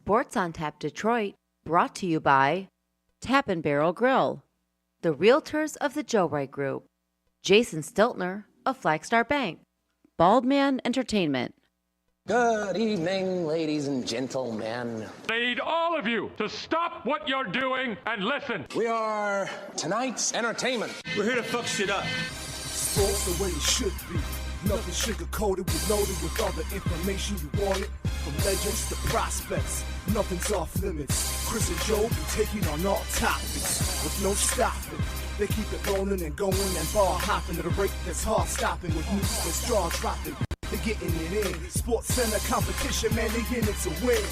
Sports on Tap Detroit, brought to you by Tap and Barrel Grill, the Realtors of the Joe Wright Group, Jason Stiltner of Flagstar Bank, Baldman Entertainment. Good evening, ladies and gentlemen. I need all of you to stop what you're doing and listen. We are tonight's entertainment. We're here to fuck shit up. Sports the way it should be. Nothing sugar-coated, we loaded with all the information you wanted. From legends to prospects, nothing's off limits. Chris and Joe be taking on all topics with no stopping. They keep it rolling and going and ball hopping at a rate that's hard stopping with news that's jaw dropping. They're getting it in. Sports Center competition, man, they in it to win.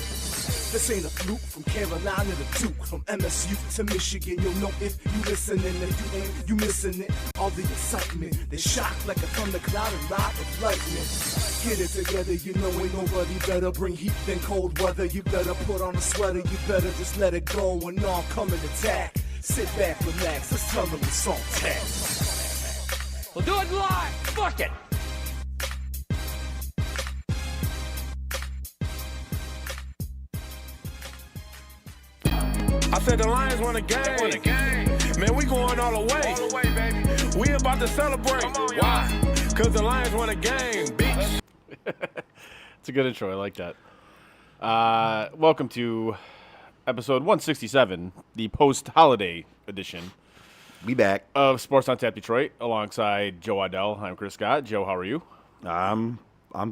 This ain't a fluke from Carolina to Duke, from MSU to Michigan. You'll know if you listening, if you ain't, you missing it. All the excitement, they shock like a thundercloud and ride with lightning. Get it together, you know ain't nobody better. Bring heat than cold weather. You better put on a sweater, you better just let it go and all come and attack. Sit back, relax, let's tell them it's on tap. We'll do it live. Fuck it. I said the Lions won a game. Man, we going all the way. All the way, baby. We about to celebrate. Come on, why? Because the Lions won a game, bitch. It's a good intro. I like that. Welcome to episode 167, the post-holiday edition. We back. Of Sports on Tap Detroit, alongside Joe Waddell. I'm Chris Scott. Joe, how are you? I'm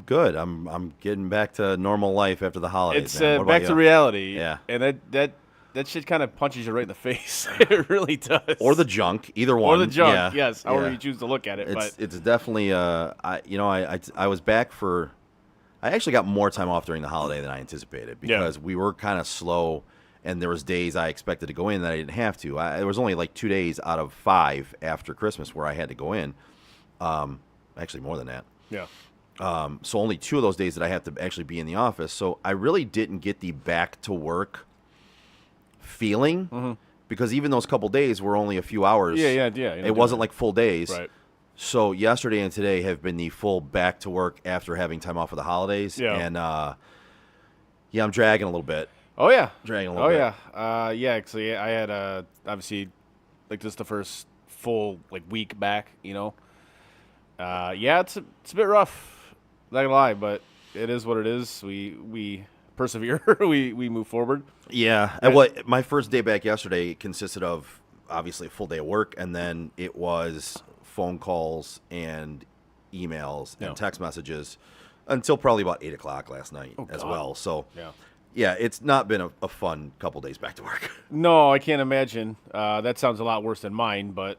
good. I'm getting back to normal life after the holidays. It's back to reality. Yeah. And that shit kind of punches you right in the face. It really does. Or the junk, either one. Or the junk, yeah. yes. However Yeah. you choose to look at it. It's definitely. I was back for. I actually got more time off during the holiday than I anticipated because we were kind of slow, and there was days I expected to go in that I didn't have to. There was only like 2 days out of 5 after Christmas where I had to go in. Actually, more than that. Yeah. So only 2 of those days that I have to actually be in the office. So I really didn't get the back to work feeling because even those couple days were only a few hours. Yeah. It wasn't like full days. Right. So yesterday and today have been the full back to work after having time off for the holidays. Yeah. And, I'm dragging a little bit. Oh, yeah. Dragging a little bit. Yeah, actually, I had, obviously, like, this is the first full, like, week back, you know. It's a bit rough, not gonna lie, but it is what it is. We persevere. we move forward. Yeah. And my first day back yesterday consisted of, obviously, a full day of work, and then it was phone calls and emails and text messages until probably about 8 o'clock last night as well. So, yeah, it's not been a fun couple days back to work. No, I can't imagine. That sounds a lot worse than mine, but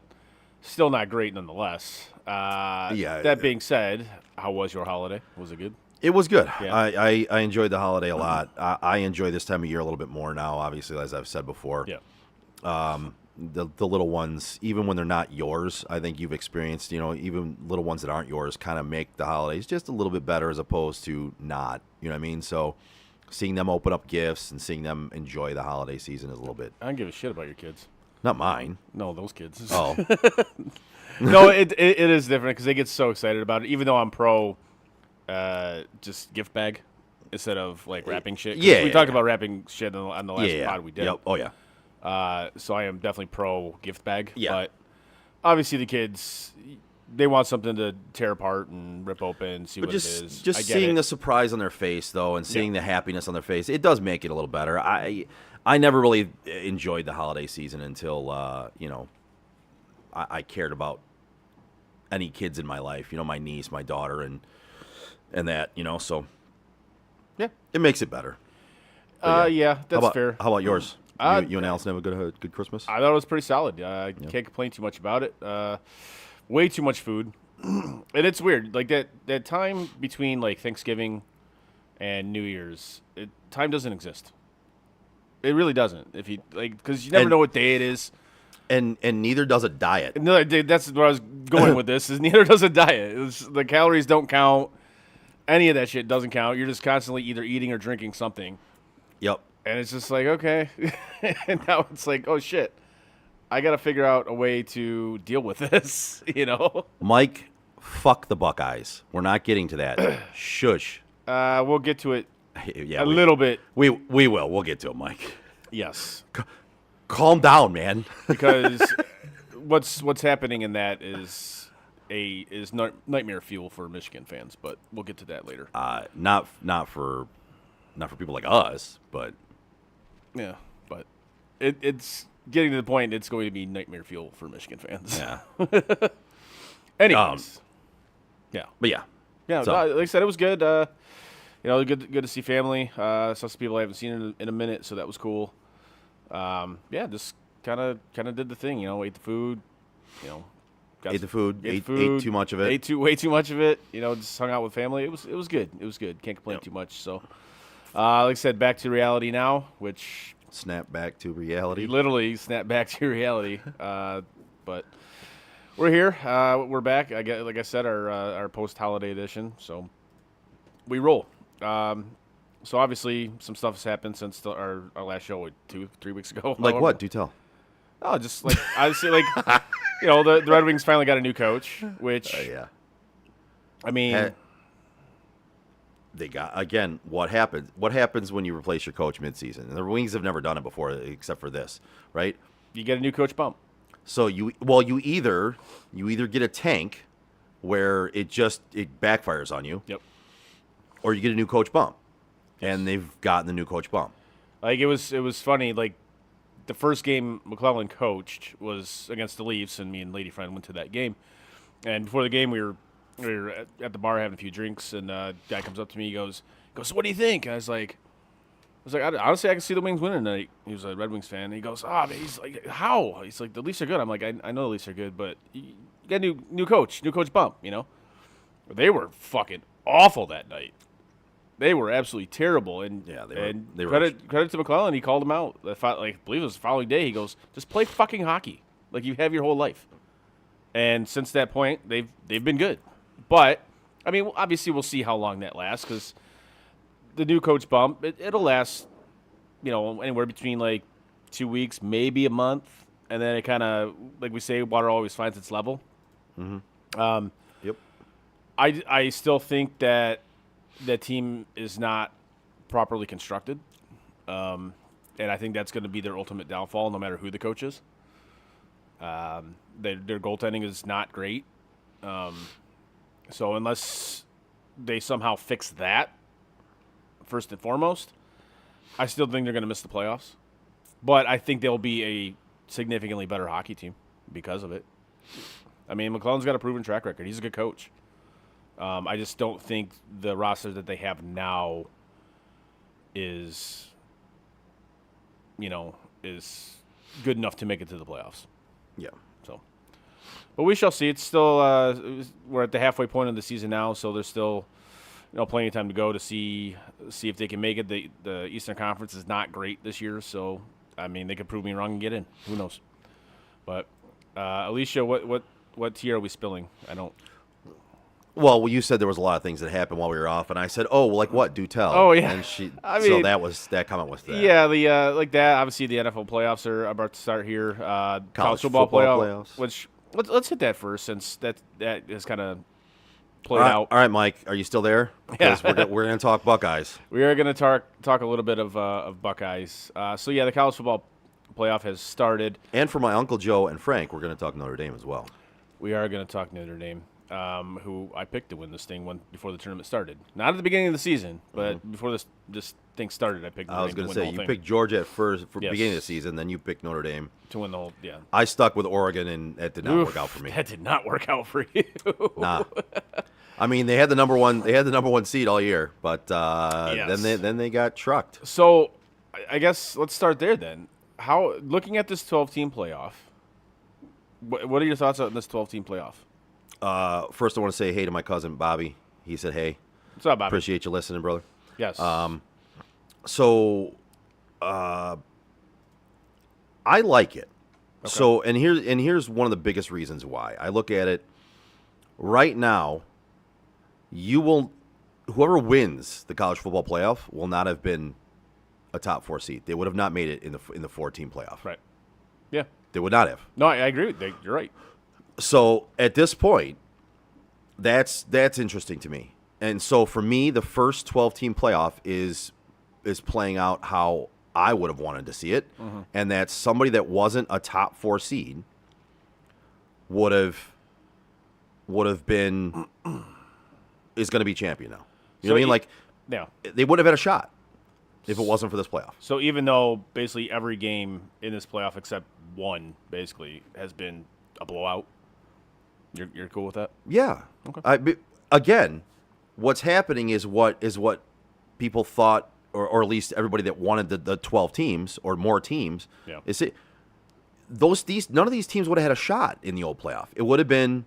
still not great nonetheless. That being said, how was your holiday? Was it good? It was good. Yeah. I enjoyed the holiday a lot. I enjoy this time of year a little bit more now, obviously, as I've said before. Yeah. The little ones, even when they're not yours, I think you've experienced, even little ones that aren't yours kind of make the holidays just a little bit better as opposed to not. You know what I mean? So seeing them open up gifts and seeing them enjoy the holiday season is a little bit. I don't give a shit about your kids. Not mine. No, those kids. Oh. No, it is different because they get so excited about it, even though I'm pro just gift bag instead of, like, wrapping shit. We talked about wrapping shit on the last pod we did. Yep. Oh, yeah. So I am definitely pro gift bag. Yeah. But obviously the kids, they want something to tear apart and rip open, see what it is. Just seeing the surprise on their face, though, and seeing the happiness on their face, it does make it a little better. I never really enjoyed the holiday season until, I cared about any kids in my life, my niece, my daughter, and that, so yeah, it makes it better. That's fair. How about yours? You and Allison have a good Christmas? I thought it was pretty solid. Can't complain too much about it. Way too much food. And it's weird. Like that time between, like, Thanksgiving and New Year's, time doesn't exist. It really doesn't. If you because you never know what day it is. And neither does a diet. No, that's where I was going with this. Is neither does a diet. The calories don't count. Any of that shit doesn't count. You're just constantly either eating or drinking something. Yep. And it's just like, okay. And now it's like, oh, shit. I got to figure out a way to deal with this, Mike, fuck the Buckeyes. We're not getting to that. Shush. We'll get to it Yeah, a little bit. We will. We'll get to it, Mike. Yes, Calm down, man. because what's happening in that is nightmare fuel for Michigan fans. But we'll get to that later. Not for people like us, but Yeah, but it's getting to the point. It's going to be nightmare fuel for Michigan fans. yeah. Anyways, yeah. But yeah. Yeah, So- like I said, it was good. Good to see family. Saw some people I haven't seen in a minute, so that was cool. Yeah, just kind of did the thing. Ate the food. Ate the food. Ate too much of it. Ate way too much of it. Just hung out with family. It was good. It was good. Can't complain too much. So, like I said, back to reality now, which Snap back to reality. literally snap back to reality. But we're here. We're back. Like I said, our post-holiday edition. So we roll. So obviously some stuff has happened since our last show 2-3 weeks ago. Like what? Do tell. Oh, just like obviously the Red Wings finally got a new coach, which Yeah. I mean, They got again. What happens? What happens when you replace your coach midseason? And the Wings have never done it before, except for this, right? you get a new coach bump. So you either get a tank where it backfires on you, Yep. or you get a new coach bump, and they've gotten the new coach bump. Like it was funny. Like the first game McClellan coached was against the Leafs, and me and Lady Friend went to that game. And before the game, we were at the bar having a few drinks, and guy comes up to me. He goes, "So what do you think?" And I was like, honestly, I can see the Wings winning tonight. He was a Red Wings fan. And he goes, man, he's like, how? He's like, the Leafs are good. I'm like, I know the Leafs are good, but you got a new coach bump. They were fucking awful that night. They were absolutely terrible. And Yeah, they were. Credit to McClellan. He called them out. I believe it was the following day. He goes, just play fucking hockey like you have your whole life. And since that point, they've been good. But I mean, obviously, we'll see how long that lasts because the new coach bump it'll last, anywhere between like 2 weeks, maybe a month, and then it kind of, like we say, water always finds its level. Mm-hmm. Yep. I still think that team is not properly constructed, and I think that's going to be their ultimate downfall, no matter who the coach is. Their goaltending is not great, so unless they somehow fix that first and foremost, I still think they're going to miss the playoffs. But I think they'll be a significantly better hockey team because of it. I mean, McClellan's got a proven track record. He's a good coach. I just don't think the roster that they have now is good enough to make it to the playoffs. Yeah. So, but we shall see. It's still we're at the halfway point of the season now, so there's still plenty of time to go to see if they can make it. The Eastern Conference is not great this year, so I mean they could prove me wrong and get in. Who knows? But Alicia, what tea are we spilling? I don't. Well, you said there was a lot of things that happened while we were off, and I said, "Oh, well, like what? Do tell." Oh, yeah. And so mean, that comment was that. Yeah, the like that. Obviously, the NFL playoffs are about to start here. College football playoffs. Which let's hit that first, since that is kind of played All right, out. all right, Mike, are you still there? Because we're going to talk Buckeyes. We are going to talk a little bit of Buckeyes. So yeah, the college football playoff has started. And for my Uncle Joe and Frank, we're going to talk Notre Dame as well. We are going to talk Notre Dame, who I picked to win this thing before the tournament started. Not at the beginning of the season, but before this thing started, I picked. I was going to say, you picked Georgia at first for Yes. beginning of the season, then you picked Notre Dame. to win the whole. Yeah, I stuck with Oregon, and that did not Oof, work out for me. That did not work out for you. Nah. I mean, they had the number one seed all year, but Yes. then they got trucked. So, I guess let's start there then. How, looking at this 12-team playoff, what are your thoughts on this 12-team playoff? First, I want to say hey to my cousin Bobby. He said, "Hey, What's up, Bobby? appreciate you listening, brother." Yes. So, I like it. Okay. So, and here's one of the biggest reasons why. I look at it right now. Whoever wins the college football playoff will not have been a top 4 seed. They would have not made it in the 4-team playoff. Right. Yeah. They would not have. No, I agree with you. You're right. So at this point, that's interesting to me And so for me, the first 12-team playoff is playing out how I would have wanted to see it, and that somebody that wasn't a top 4 seed would have been is going to be champion now. You know what I mean? Like, yeah, they would have had a shot if it wasn't for this playoff. So even though basically every game in this playoff except one basically has been a blowout, you're cool with that? Yeah. Okay. Again, what's happening is what people thought, or at least everybody that wanted the 12 teams or more teams, is it. None of these teams would have had a shot in the old playoff. It would have been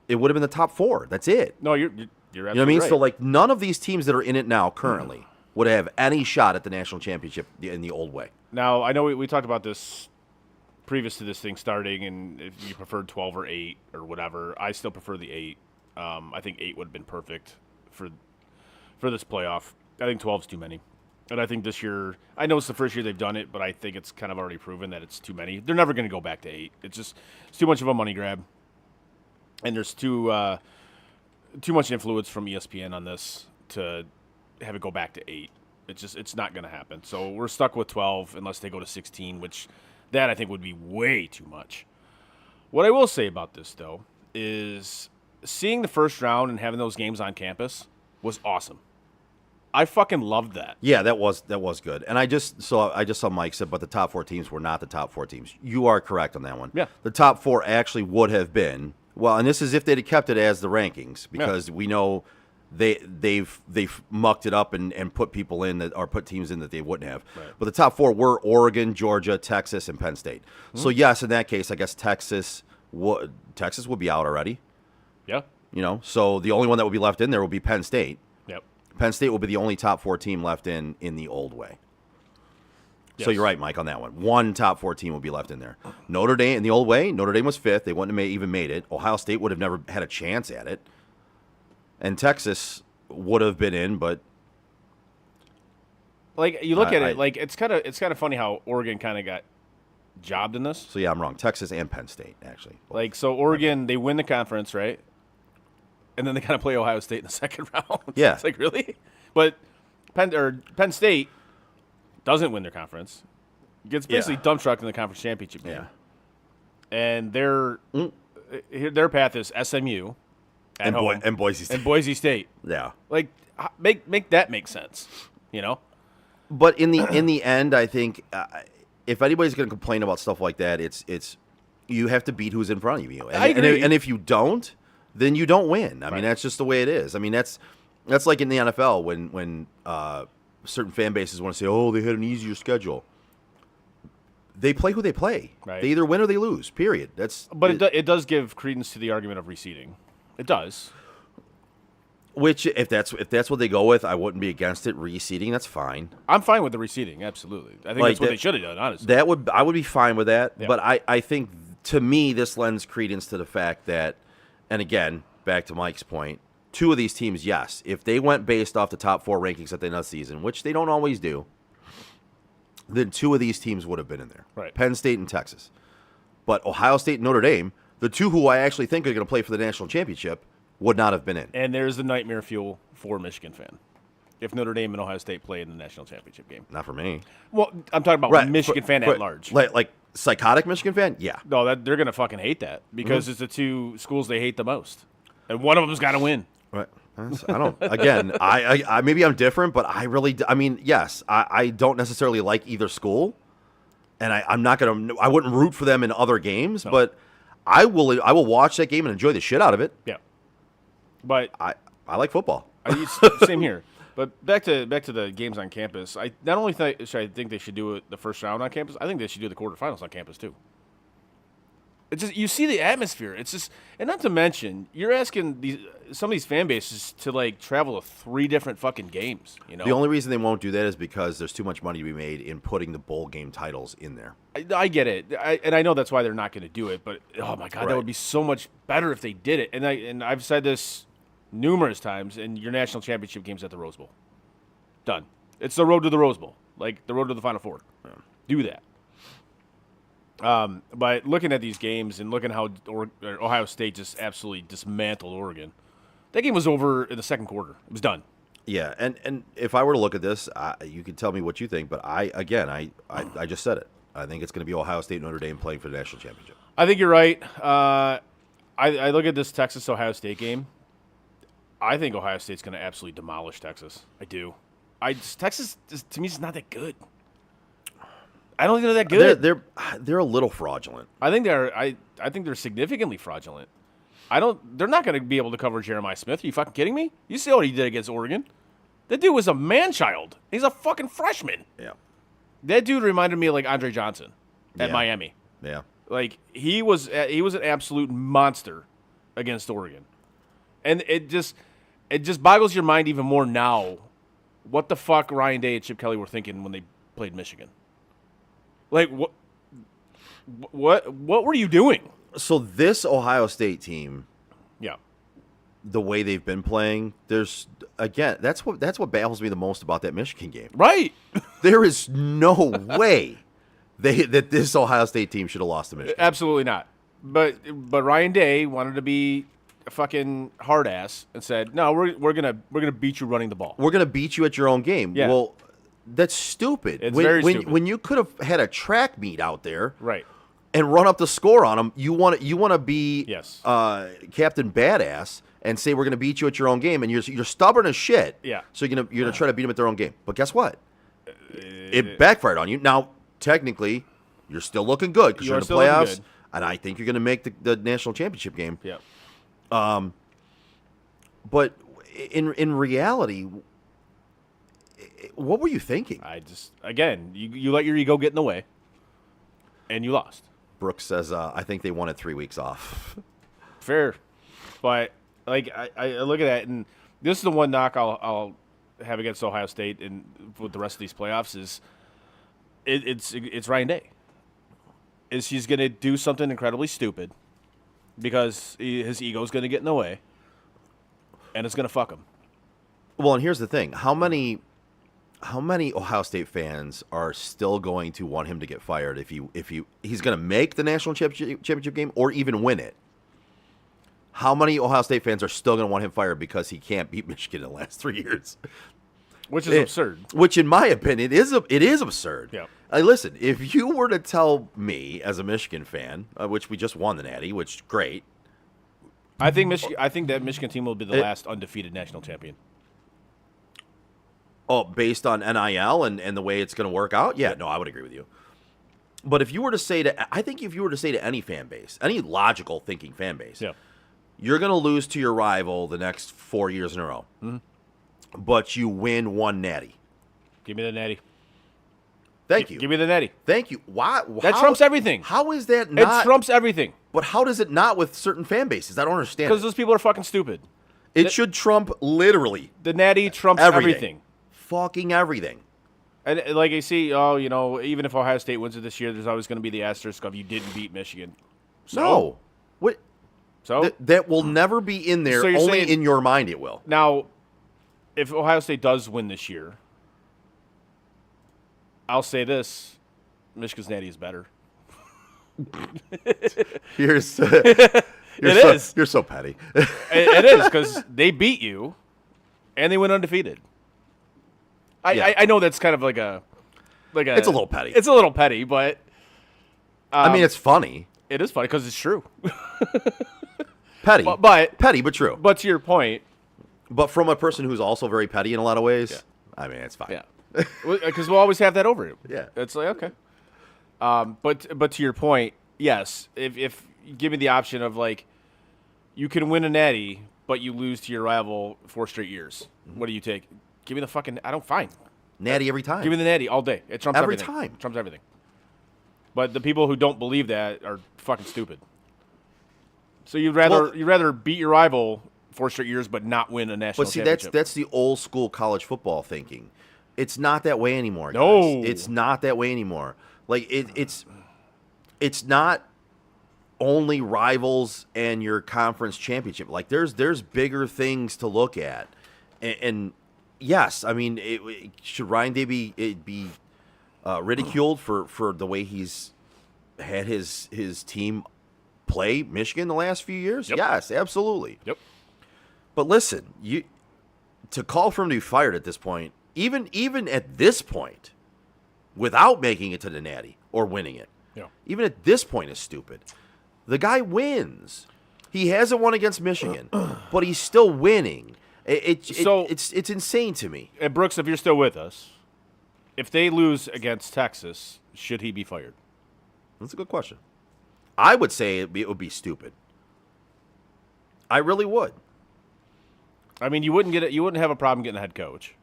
the top 4. That's it. No, you're absolutely you know what I mean? right. So like none of these teams that are in it now currently would have any shot at the national championship in the old way. Now I know we talked about this previous to this thing starting, and if you preferred 12 or 8 or whatever, I still prefer the 8. I think 8 would have been perfect for this playoff. I think 12's too many. And I think this year, I know it's the first year they've done it, but I think it's kind of already proven that it's too many. They're never going to go back to 8. It's too much of a money grab. And there's too much influence from ESPN on this to have it go back to 8. It's not going to happen. So we're stuck with 12 unless they go to 16, which that I think would be way too much. What I will say about this, though, is seeing the first round and having those games on campus was awesome. I fucking loved that. Yeah, that was good. And I just saw Mike said, but the top 4 teams were not the top 4 teams. You are correct on that one. Yeah. The top 4 actually would have been, well, and this is if they'd have kept it as the rankings, because we know they've mucked it up and put people in that, or put teams in that they wouldn't have. Right. But the top 4 were Oregon, Georgia, Texas, and Penn State. So yes, in that case, I guess Texas would be out already. Yeah. You know, so the only one that would be left in there will be Penn State. Yep. Penn State will be the only top 4 team left in the old way. Yes. So you're right, Mike, on that one. One top 4 team will be left in there. Notre Dame, in the old way, Notre Dame was 5th. They wouldn't have even made it. Ohio State would have never had a chance at it. And Texas would have been in, but like you look at it, like it's kind of funny how Oregon kind of got jobbed in this. So yeah, I'm wrong. Texas and Penn State, actually. Like, so Oregon, they win the conference, right? And then they kind of play Ohio State in the second round. Yeah. It's like, really? But Penn State doesn't win their conference. Gets basically dump trucked in the conference championship game. Yeah. And their path is SMU at home. And Boise State. And Boise State. Yeah. Like, make that make sense, you know? But in the end, I think if anybody's going to complain about stuff like that, it's you have to beat who's in front of you. And, I agree. And if you don't, then you don't win. I mean, that's just the way it is. I mean, that's like in the NFL when certain fan bases want to say, oh, they had an easier schedule. They play who they play. Right. They either win or they lose, period. But it does give credence to the argument of reseeding. It does. Which, if that's what they go with, I wouldn't be against it. Reseeding, that's fine. I'm fine with the reseeding, absolutely. I think that's what they should have done, honestly. I would be fine with that. Yeah. But I think, to me, this lends credence to the fact that, and again, back to Mike's point, 2 of these teams, yes, if they went based off the top 4 rankings at the end of the season, which they don't always do, then 2 of these teams would have been in there. Right. Penn State and Texas. But Ohio State and Notre Dame, the 2 who I actually think are going to play for the national championship, would not have been in. And there's the nightmare fuel for a Michigan fan. If Notre Dame and Ohio State play in the national championship game. Not for me. Well, I'm talking about Michigan fan at large. Like psychotic Michigan fan? Yeah. No, they're going to fucking hate that because it's the 2 schools they hate the most. And one of them's got to win. Right. I don't. Again, I maybe I'm different, but I really. I mean, yes, I don't necessarily like either school, and I'm not gonna. I wouldn't root for them in other games, but I will watch that game and enjoy the shit out of it. Yeah. But I like football. Same here. But back to the games on campus. I not only think they should do it the first round on campus. I think they should do the quarterfinals on campus too. It's just, you see the atmosphere. It's just, and not to mention, you're asking some of these fan bases to like travel to 3 different fucking games. You know, The only reason they won't do that is because there's too much money to be made in putting the bowl game titles in there. I get it, and I know that's why they're not going to do it. But oh my god, that would be so much better if they did it. And I've said this numerous times. And your national championship game's at the Rose Bowl. Done. It's the road to the Rose Bowl, like the road to the Final Four. Yeah. Do that. But looking at these games and looking how Ohio State just absolutely dismantled Oregon, That game was over in the second quarter. It was done. Yeah, and if I were to look at this, you could tell me what you think, but I just said it. I think it's going to be Ohio State Notre Dame playing for the national championship. I think you're right. I look at this Texas-Ohio State game. I think Ohio State's going to absolutely demolish Texas. I do. Texas, to me, is not that good. I don't think they're that good. They're a little fraudulent. I think they're significantly fraudulent. They're not going to be able to cover Jeremiah Smith. Are you fucking kidding me? You see what he did against Oregon? That dude was a man-child. He's a fucking freshman. Yeah. That dude reminded me of like Andre Johnson at Miami. Yeah. Like he was an absolute monster against Oregon. And it just boggles your mind even more now what the fuck Ryan Day and Chip Kelly were thinking when they played Michigan. Like what were you doing? So this Ohio State team, Yeah. the way they've been playing, that's what baffles me the most about that Michigan game. Right. There is no way that this Ohio State team should have lost to Michigan. Absolutely not. But Ryan Day wanted to be a fucking hard ass and said, "No, we're gonna beat you running the ball. We're gonna beat you at your own game." Yeah. Well, that's stupid. It's very stupid. When you could have had a track meet out there, Right. and run up the score on them, you want to be Yes. Captain Badass and say we're gonna beat you at your own game, and you're stubborn as shit. Yeah. So you're gonna try to beat them at their own game. But guess what? It backfired on you. Now technically, you're still looking good because You you're are in the still looking playoffs, good. and I think you're gonna make the national championship game. Yeah. But in reality, what were you thinking? You let your ego get in the way, and you lost. Brooks says, I think they wanted 3 weeks off. Fair, but like I look at that, and this is the one knock I'll have against Ohio State and with the rest of these playoffs is it's Ryan Day. He's going to do something incredibly stupid because his ego's going to get in the way, and it's going to fuck him. Well, and here's the thing: how many Ohio State fans are still going to want him to get fired if he's going to make the national championship game or even win it? How many Ohio State fans are still going to want him fired because he can't beat Michigan in the last 3 years? Which is absurd. Which, in my opinion, it is absurd. Yeah. Listen, if you were to tell me as a Michigan fan, which we just won the Natty, which great. I think that Michigan team will be the last undefeated national champion. Oh, based on NIL and the way it's going to work out? Yeah, no, I would agree with you. But if you were to say to any fan base, any logical thinking fan base, Yeah. you're going to lose to your rival the next 4 years in a row, but you win one Natty. Give me the Natty. Thank you. Give me the Natty. Thank you. Why? That trumps everything. How is that not? It trumps everything. But how does it not with certain fan bases? I don't understand. Because those people are fucking stupid. It should trump literally The Natty trumps everything. Fucking everything. And like I see, even if Ohio State wins it this year, there's always going to be the asterisk of you didn't beat Michigan. So, No. What? So That will never be in there. So you're Only saying- in your mind it will. now, if Ohio State does win this year, I'll say this: Michigan's Natty is better. You're so petty. It is because they beat you, and they went undefeated. Yeah. I know that's kind of like a. It's a little petty. It's a little petty, but I mean, it's funny. it is funny because it's true. Petty. But petty, but true. But to your point, But from a person who's also very petty in a lot of ways, I mean, it's fine. yeah, because we'll always have that over it. Yeah. It's like okay. But to your point, yes, if you give me the option of like, you can win a Natty, but you lose to your rival 4 straight years. What do you take? Give me the fucking. I don't fine. Natty every time. Give me the Natty all day. It trumps Every everything. time. It trumps everything. But the people who don't believe that are fucking stupid. So you'd rather beat your rival 4 straight years, but not win a national But see, championship. that's the old school college football thinking. It's not that way anymore. Guys. No. It's not that way anymore. Like it's not only rivals and your conference championship. Like there's bigger things to look at, and yes, I mean, should Ryan Day be ridiculed for the way he's had his team play Michigan the last few years? Yep. Yes, absolutely. Yep. But listen, to call for him to be fired at this point, even at this point, without making it to the Natty or winning it, even at this point is stupid. The guy wins. He hasn't won against Michigan, but he's still winning. It's insane to me. And Brooks, if you're still with us, if they lose against Texas, should he be fired? That's a good question. I would say it would be stupid. I really would. I mean, you wouldn't have a problem getting a head coach.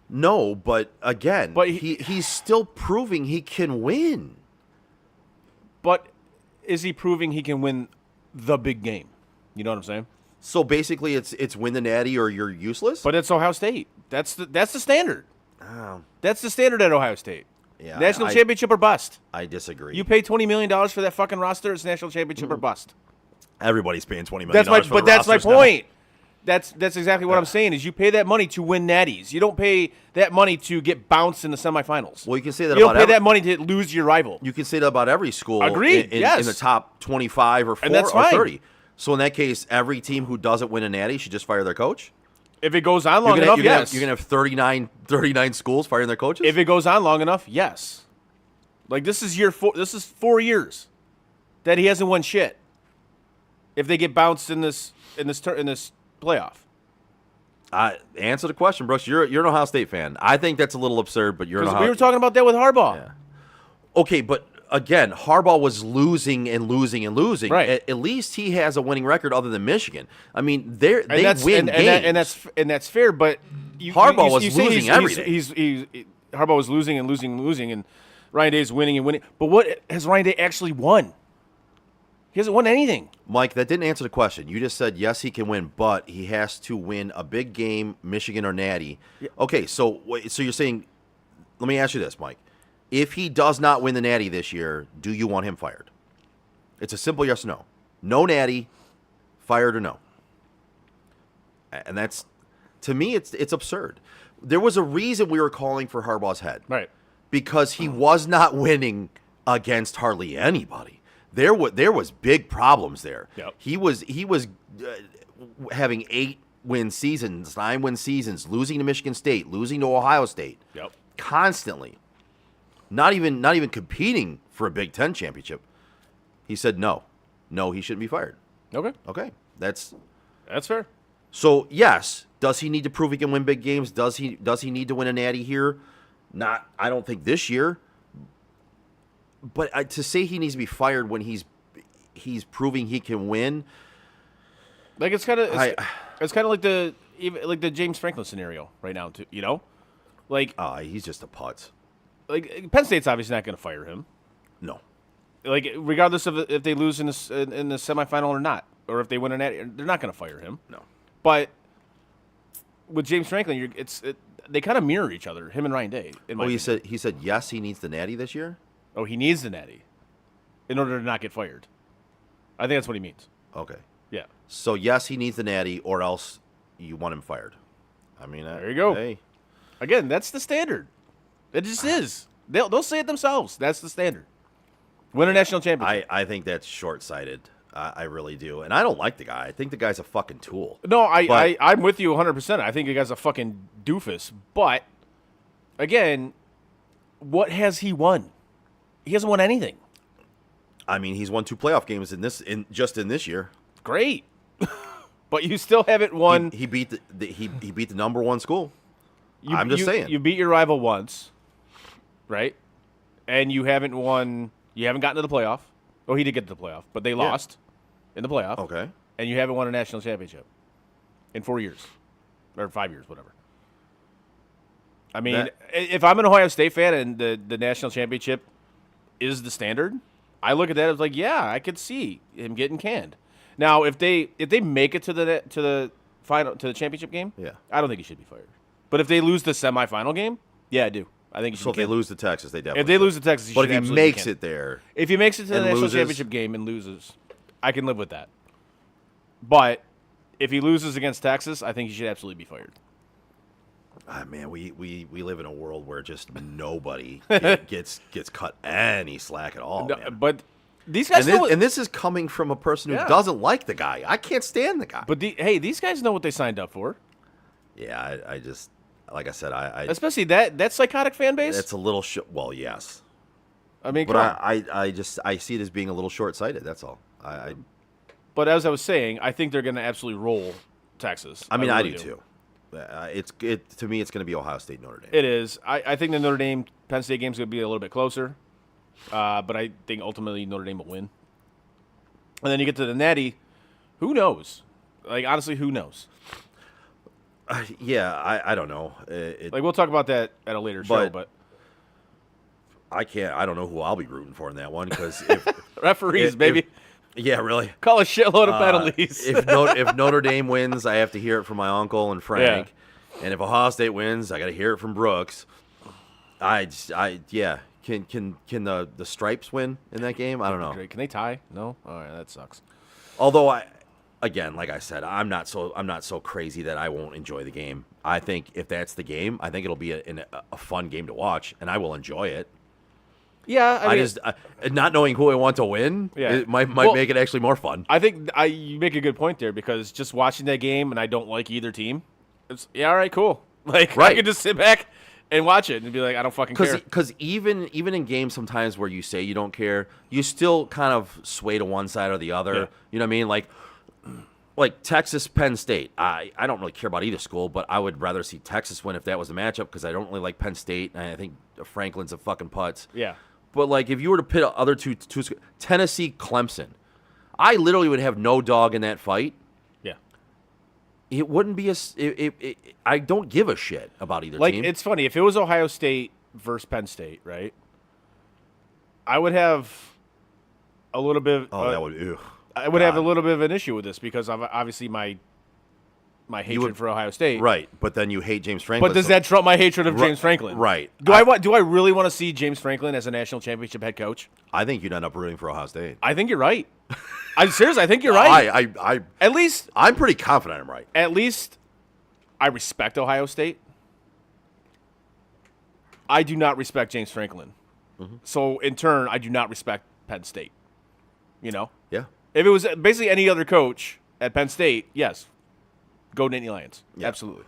No, but again, But he's still proving he can win. But is he proving he can win the big game? You know what I'm saying? So basically, it's win the Natty or you're useless. But it's Ohio State. That's the standard. Oh. That's the standard at Ohio State. Yeah, National championship or bust. I disagree. You pay $20 million for that fucking roster. It's national championship or bust. Everybody's paying $20 million. That's my rosters now. point. That's exactly what I'm saying. Is you pay that money to win natties. You don't pay that money to get bounced in the semifinals. Well, you can say that you about don't pay that money to lose your rival. You can say that about every school. Agreed, In yes. the top 25 or 4 And that's or fine. 30. So in that case, every team who doesn't win a Natty should just fire their coach. If it goes on long enough, yes. You're gonna have 39 schools firing their coaches. If it goes on long enough, yes. Like this is year 4. This is 4 years that he hasn't won shit. If they get bounced in this playoff. Answer the question, Brooks. You're an Ohio State fan. I think that's a little absurd, but you're an Ohio. We were talking about that with Harbaugh. Yeah. Okay, but again, Harbaugh was losing and losing and losing. Right. At least he has a winning record other than Michigan. I mean, they win games. And that's fair. But Harbaugh was losing everything. Harbaugh was losing and losing and losing, and Ryan Day is winning and winning. But what has Ryan Day actually won? He hasn't won anything. Mike, that didn't answer the question. You just said, yes, he can win, but he has to win a big game, Michigan or Natty. Yeah. Okay, so you're saying, let me ask you this, Mike. If he does not win the Natty this year, do you want him fired? It's a simple yes or no. No Natty, fired or no. And that's, to me, it's absurd. There was a reason we were calling for Harbaugh's head. Right. Because he was not winning against hardly anybody. There was big problems there. Yep. He was having 8-win seasons, 9-win seasons, losing to Michigan State, losing to Ohio State. Yep. Constantly. Not even competing for a Big Ten championship. He said no. No, he shouldn't be fired. Okay. That's fair. So yes, does he need to prove he can win big games? Does he need to win a Natty here? Not, I don't think this year. But to say he needs to be fired when he's proving he can win, like it's kind of like the James Franklin scenario right now too. You know, like he's just a putz. Like Penn State's obviously not going to fire him. No. Like regardless of if they lose in the semifinal or not, or if they win a Natty, they're not going to fire him. No. But with James Franklin, they kind of mirror each other, him and Ryan Day. He said yes, he needs the Natty this year. Oh, he needs the Natty in order to not get fired. I think that's what he means. Okay. Yeah. So yes, he needs the Natty, or else you want him fired. I mean, there you go. Hey. Again, that's the standard. It just is. They'll say it themselves. That's the standard. Win a national championship. I think that's short-sighted. I really do, and I don't like the guy. I think the guy's a fucking tool. No, I'm with you 100%. I think the guy's a fucking doofus. But again, what has he won? He hasn't won anything. I mean, he's won 2 playoff games in this year. Great, but you still haven't won. He beat the number 1 school. I'm just saying. You beat your rival once, right? And you haven't won. You haven't gotten to the playoff. Oh, he did get to the playoff, but they lost in the playoff. Okay. And you haven't won a national championship in 4 years or 5 years, whatever. I mean, if I'm an Ohio State fan and the national championship is the standard, I look at that as like, yeah, I could see him getting canned. Now, if they make it to the final, to the championship game, I don't think he should be fired. But if they lose the semifinal game, yeah, I do. I think he should. So if they lose to Texas, they definitely. If they lose to Texas, he but should if he absolutely makes be it there, if he makes it to the national championship game and loses, I can live with that. But if he loses against Texas, I think he should absolutely be fired. Man, we live in a world where just nobody gets cut any slack at all. No, but these guys know and this is coming from a person who Yeah. doesn't like the guy. I can't stand the guy. But hey, these guys know what they signed up for. Yeah, I just like I said, I Especially that psychotic fan base. it's a little well, yes. I mean, But come on. I see it as being a little short-sighted. That's all. But as I was saying, I think they're going to absolutely roll Texas. I really do too. To me, it's going to be Ohio State Notre Dame. It is. I think the Notre Dame Penn State game is going to be a little bit closer, but I think ultimately Notre Dame will win. And then you get to the Natty. Who knows? Like honestly, who knows? Yeah, I don't know. Like we'll talk about that at a later show. But I can't. I don't know who I'll be rooting for in that one because if referees, baby, yeah, really. call a shitload of penalties. if Notre Dame wins, I have to hear it from my uncle and Frank, and if Ohio State wins, I got to hear it from Brooks. Can the Stripes win in that game? I don't know. Great. Can they tie? No. All right, that sucks. Although again, like I said, I'm not so crazy that I won't enjoy the game. I think if that's the game, I think it'll be a fun game to watch, and I will enjoy it. Yeah, I mean, not knowing who I want to win, it might make it actually more fun. I think you make a good point there because just watching that game and I don't like either team. It's all right, cool. Like I can just sit back and watch it and be like, I don't fucking care. Because even in games sometimes where you say you don't care, you still kind of sway to one side or the other. Yeah. You know what I mean? Like Texas, Penn State. I don't really care about either school, but I would rather see Texas win if that was the matchup because I don't really like Penn State, and I think Franklin's a fucking putz. Yeah. But like if you were to pit other two Tennessee, Clemson, I literally would have no dog in that fight. Yeah. It wouldn't be I don't give a shit about either team. It's funny if it was Ohio State versus Penn State, right? I would have a little bit. That would. Ew. I would have a little bit of an issue with this because of obviously my hatred for Ohio State. Right, but then you hate James Franklin. But does that trump my hatred of James Franklin? Right. Do I really want to see James Franklin as a national championship head coach? I think you'd end up rooting for Ohio State. I think you're right. I think you're right. At least I'm pretty confident I'm right. At least I respect Ohio State. I do not respect James Franklin. Mm-hmm. So in turn, I do not respect Penn State. You know? Yeah. If it was basically any other coach at Penn State, yes, go Nittany Lions. Yeah. Absolutely.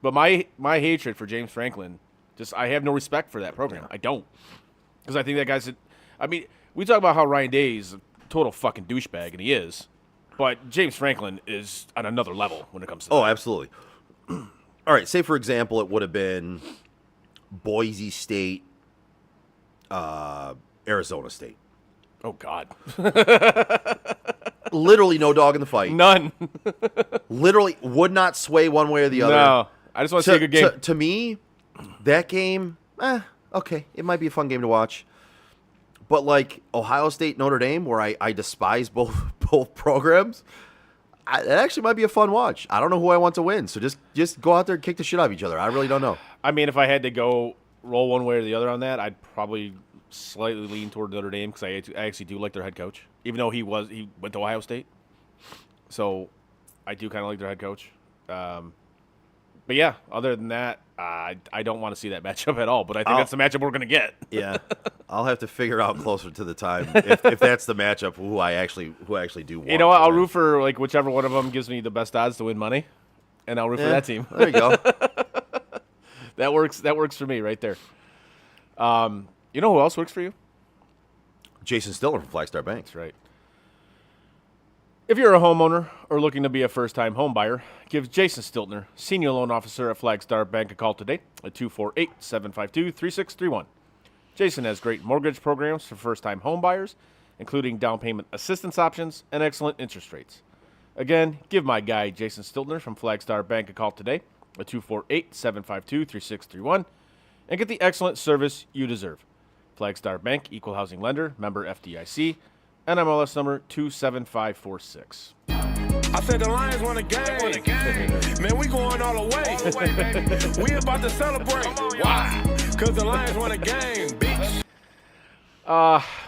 But my hatred for James Franklin, I have no respect for that program. I don't. Because I think that guy's we talk about how Ryan Day is a total fucking douchebag, and he is. But James Franklin is on another level when it comes to that. Oh, absolutely. All right, say, for example, it would have been Boise State, Arizona State. Oh, God. Literally no dog in the fight. None. Literally would not sway one way or the other. No. I just want to see a good game. To me, that game, okay, it might be a fun game to watch. But like Ohio State, Notre Dame, where I despise both programs, it actually might be a fun watch. I don't know who I want to win, so just go out there and kick the shit out of each other. I really don't know. I mean, if I had to go roll one way or the other on that, I'd probably slightly lean toward Notre Dame because I actually do like their head coach, even though he went to Ohio State. So I do kind of like their head coach. But yeah, other than that, I don't want to see that matchup at all. But I think that's the matchup we're going to get. Yeah, I'll have to figure out closer to the time if that's the matchup who I actually do want. You know what? I'll root for like whichever one of them gives me the best odds to win money, and I'll root for that team. There you go. That works. That works for me right there. You know who else works for you? Jason Stiller from Flagstar Bank. That's right. If you're a homeowner or looking to be a first-time home buyer, give Jason Stiltner, Senior Loan Officer at Flagstar Bank, a call today at 248-752-3631. Jason has great mortgage programs for first-time home buyers, including down payment assistance options and excellent interest rates. Again, give my guy Jason Stiltner from Flagstar Bank a call today at 248-752-3631 and get the excellent service you deserve. Flagstar Bank, Equal Housing Lender, member FDIC, NMLS number 27546. I said the Lions won a game. Man, we going all the way. Baby. We about to celebrate. Why? Because the Lions won a game, bitch.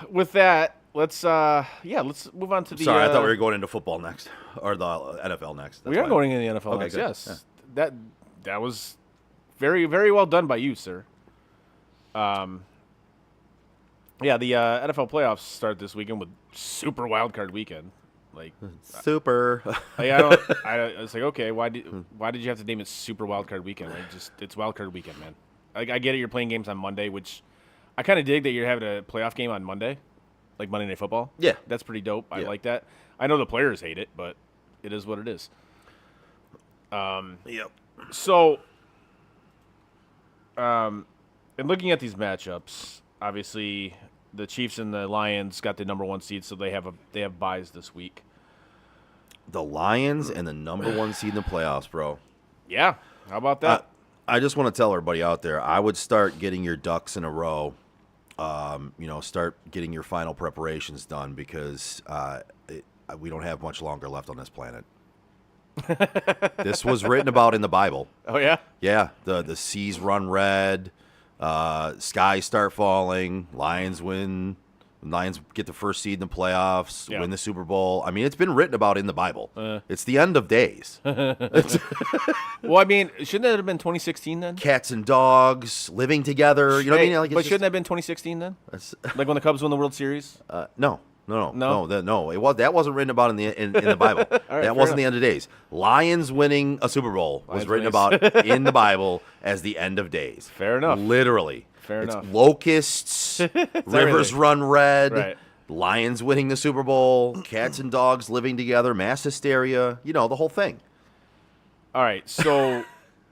With that, let's move on to the. Sorry, I thought we were going into football next, or the NFL next. We are going into the NFL next. Good. Yes, yeah. That was very, very well done by you, sir. Yeah, the NFL playoffs start this weekend with Super Wild Card Weekend. Like Super. I was like, okay, why did you have to name it Super Wild Card Weekend? Like, it's Wild Card Weekend, man. Like, I get it, you're playing games on Monday, which I kind of dig that you're having a playoff game on Monday, like Monday Night Football. Yeah, that's pretty dope. I Yeah. like that. I know the players hate it, but it is what it is. Yep. So, in looking at these matchups, obviously the Chiefs and the Lions got the number 1 seed, so they have buys this week. The Lions and the number 1 seed in the playoffs, bro. Yeah, how about that? I just want to tell everybody out there, I would start getting your ducks in a row. Start getting your final preparations done because we don't have much longer left on this planet. This was written about in the Bible. Oh yeah, Yeah, the seas run red, skies start falling, Lions win, Lions get the first seed in the playoffs, Yeah. win the Super Bowl. I mean, it's been written about in the Bible. It's the end of days. Well, I mean, shouldn't that have been 2016 then? Cats and dogs living together. You know what I mean? Like, it's but just- shouldn't that have been 2016 then? it's- Like when the Cubs won the World Series? No. No? It was that wasn't written about in the Bible. That wasn't the end of days. Lions winning a Super Bowl was Lions written winning. about in the Bible as the end of days. Fair enough. Literally. Fair it's enough. Locusts, rivers everything. run red, Right. Lions winning the Super Bowl, cats and dogs living together, mass hysteria. You know the whole thing. All right, so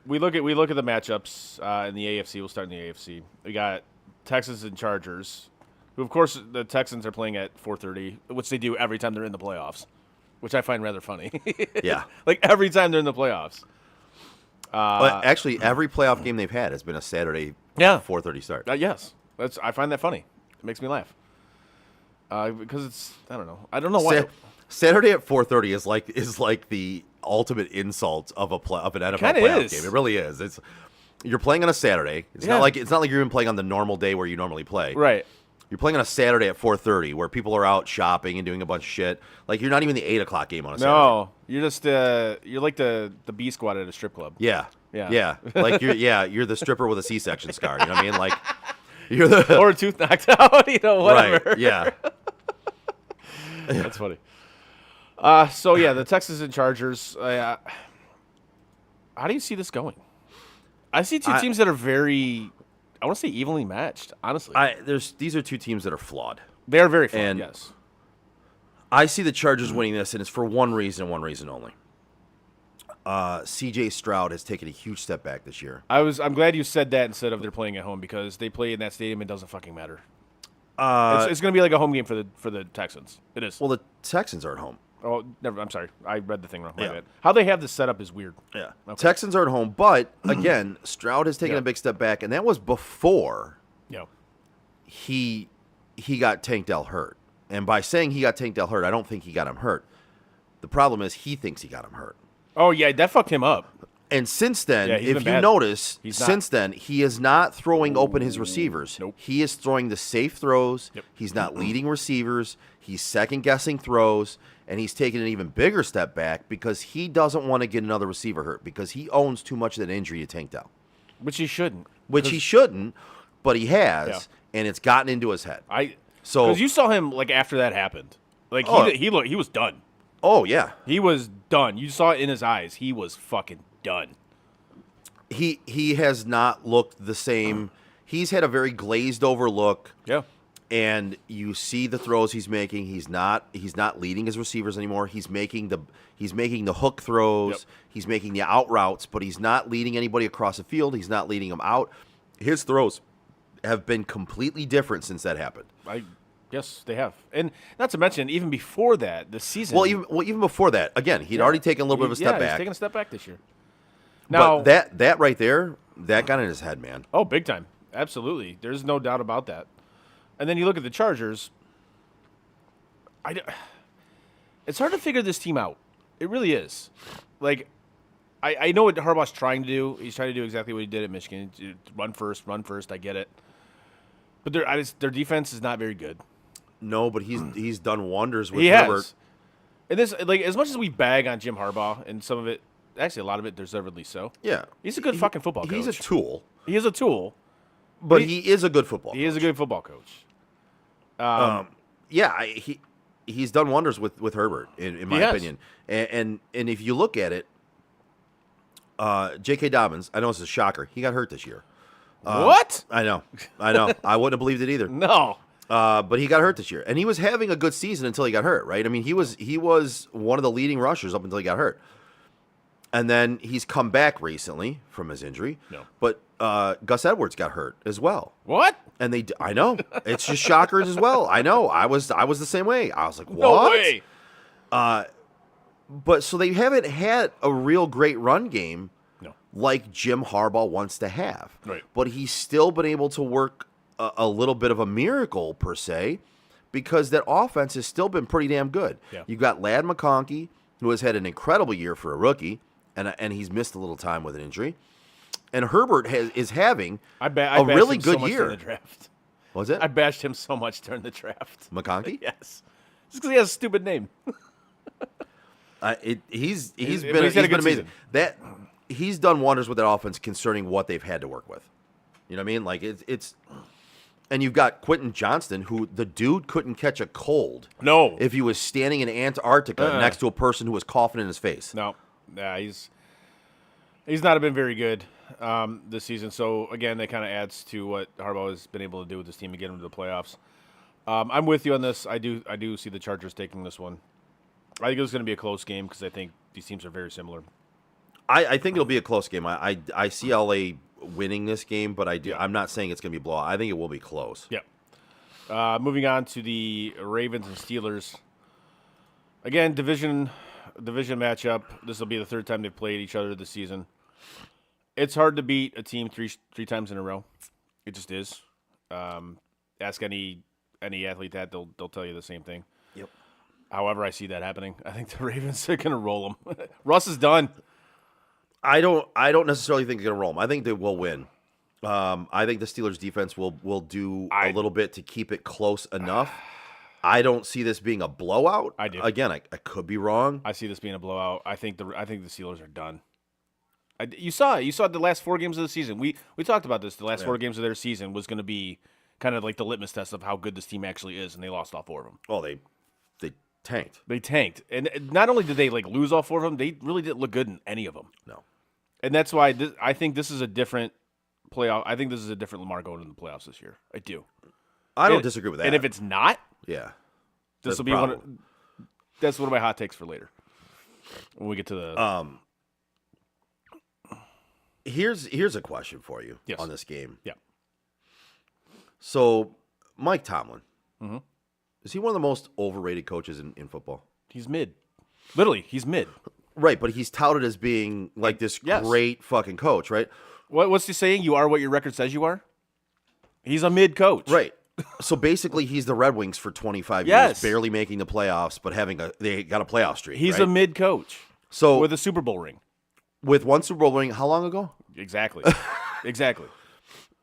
we look at the matchups in the AFC. We'll start in the AFC. We got Texans and Chargers, who of course the Texans are playing at 4:30, which they do every time they're in the playoffs, which I find rather funny. Yeah. Like every time they're in the playoffs. But actually, every playoff game they've had has been a Saturday, Yeah. 4:30 start. Yes, I find that funny. It makes me laugh because it's I don't know why. Saturday at 4:30 is like the ultimate insult of an NFL Kinda playoff is. game. It really is. You're playing on a Saturday. It's Yeah. not like you're even playing on the normal day where you normally play. Right. You're playing on a Saturday at 4:30 where people are out shopping and doing a bunch of shit. Like you're not even the 8:00 game on a Saturday. No, you're just you're like the B squad at a strip club. Yeah. Yeah. Yeah. Like you're the stripper with a C-section scar. You know what I mean? Like you're the Or a tooth knocked out, whatever. right. Yeah. That's funny. So yeah, the Texans and Chargers. How do you see this going? I see two teams that are very, I want to say evenly matched. Honestly, These are two teams that are flawed. they are very fun. and- Yes. I see the Chargers winning this, and it's for one reason and one reason only. C.J. Stroud has taken a huge step back this year. I'm glad you said that instead of they're playing at home because they play in that stadium. It doesn't fucking matter. It's going to be like a home game for the Texans. It is. Well, the Texans are at home. Oh, never. I'm sorry. I read the thing wrong. My Yeah. bad. How they have this set up is weird. Yeah. Okay. Texans are at home, but again, Stroud has taken Yeah. a big step back, and that was before Yeah. he got Tank Dell hurt. And by saying he got Tank Dell hurt, I don't think he got him hurt. The problem is he thinks he got him hurt. Oh yeah, that fucked him up. And since then, Yeah, he's if been you bad. notice, He's not. since then, he is not throwing open his receivers. Nope. He is throwing the safe throws. Yep. He's not leading receivers. He's second-guessing throws. And he's taking an even bigger step back because he doesn't want to get another receiver hurt because he owns too much of that injury to Tank Dell. Which he shouldn't. Which he shouldn't, but he has, Yeah. and it's gotten into his head. So- because you saw him like after that happened, like Oh. he was done. Oh, yeah. He was done. You saw it in his eyes. He was fucking done. He has not looked the same. He's had a very glazed over look. Yeah. And you see the throws he's making. He's not leading his receivers anymore. He's making the hook throws. Yep. He's making the out routes, but he's not leading anybody across the field. He's not leading them out. His throws have been completely different since that happened. Yes, they have. And not to mention, even before that, the season. Well, even before that, again, he'd already taken a little bit of a step He's back. taking a step back this year. Now, But that right there, that got in his head, man. oh, big time. Absolutely. There's no doubt about that. And then you look at the Chargers. It's hard to figure this team out. It really is. Like, I know what Harbaugh's trying to do. He's trying to do exactly what he did at Michigan. Run first. I get it. But their defense is not very good. No, but he's done wonders with He Herbert. has. And this, like, as much as we bag on Jim Harbaugh, and some of it, actually a lot of it deservedly so. Yeah, He's a good fucking football coach. He's a tool, He is a tool. but he is a good football. He is a good football coach. He's done wonders with Herbert, in my opinion. And if you look at it, J.K. Dobbins, I know it's a shocker. He got hurt this year. What? I know. I wouldn't have believed it either. No. But he got hurt this year, and he was having a good season until he got hurt. Right? I mean, he was one of the leading rushers up until he got hurt, and then he's come back recently from his injury. No. But Gus Edwards got hurt as well. What? And I know it's just shockers as well. I know. I was the same way. I was like, what? No way. But so they haven't had a real great run game, like Jim Harbaugh wants to have. Right. But he's still been able to work a little bit of a miracle per se, because that offense has still been pretty damn good. Yeah. You've got Ladd McConkey, who has had an incredible year for a rookie, and he's missed a little time with an injury. And Herbert is having a really good year. During the draft. Was it? I bashed him so much during the draft. McConkey? Yes. Just because he has a stupid name. He's had been a good amazing. season. He's done wonders with that offense concerning what they've had to work with. You know what I mean? Like it's and you've got Quentin Johnston, who the dude couldn't catch a cold. No. If he was standing in Antarctica next to a person who was coughing in his face. No. Yeah, he's not been very good this season. So again, that kind of adds to what Harbaugh has been able to do with this team to get him to the playoffs. I'm with you on this. I do see the Chargers taking this one. I think it's going to be a close game because I think these teams are very similar. I think it'll be a close game. I see LA winning this game, but I'm not saying it's going to be a blowout. I think it will be close. Yeah. Moving on to the Ravens and Steelers. Again, division matchup. This will be the third time they've played each other this season. It's hard to beat a team three times in a row. It just is. Ask any athlete that they'll tell you the same thing. Yep. However, I see that happening. I think the Ravens are going to roll them. Russ is done. I don't necessarily think they're going to roll them. I think they will win. I think the Steelers defense will do a little bit to keep it close enough. I don't see this being a blowout. I do. Again, I could be wrong. I see this being a blowout. I think the Steelers are done. You saw the last 4 games of the season. We talked about this. The last 4 games of their season was going to be kind of like the litmus test of how good this team actually is, and they lost all 4 of them. Oh, they tanked. They tanked, and not only did they lose all 4 of them, they really didn't look good in any of them. No, and that's why I think this is a different playoff. I think this is a different Lamar going to the playoffs this year. I do. I don't disagree with that. And if it's not, this will be that's one of my hot takes for later when we get to the. Here's a question for you on this game. Yeah. So, Mike Tomlin, is he one of the most overrated coaches in football? He's mid. Literally, he's mid. Right, but he's touted as being like this great fucking coach, right? What's he saying? You are what your record says you are? He's a mid coach. Right. So basically, he's the Red Wings for 25 years, barely making the playoffs, but they got a playoff streak. He's a mid coach. So with a Super Bowl ring. With one Super Bowl ring, how long ago? Exactly. Exactly.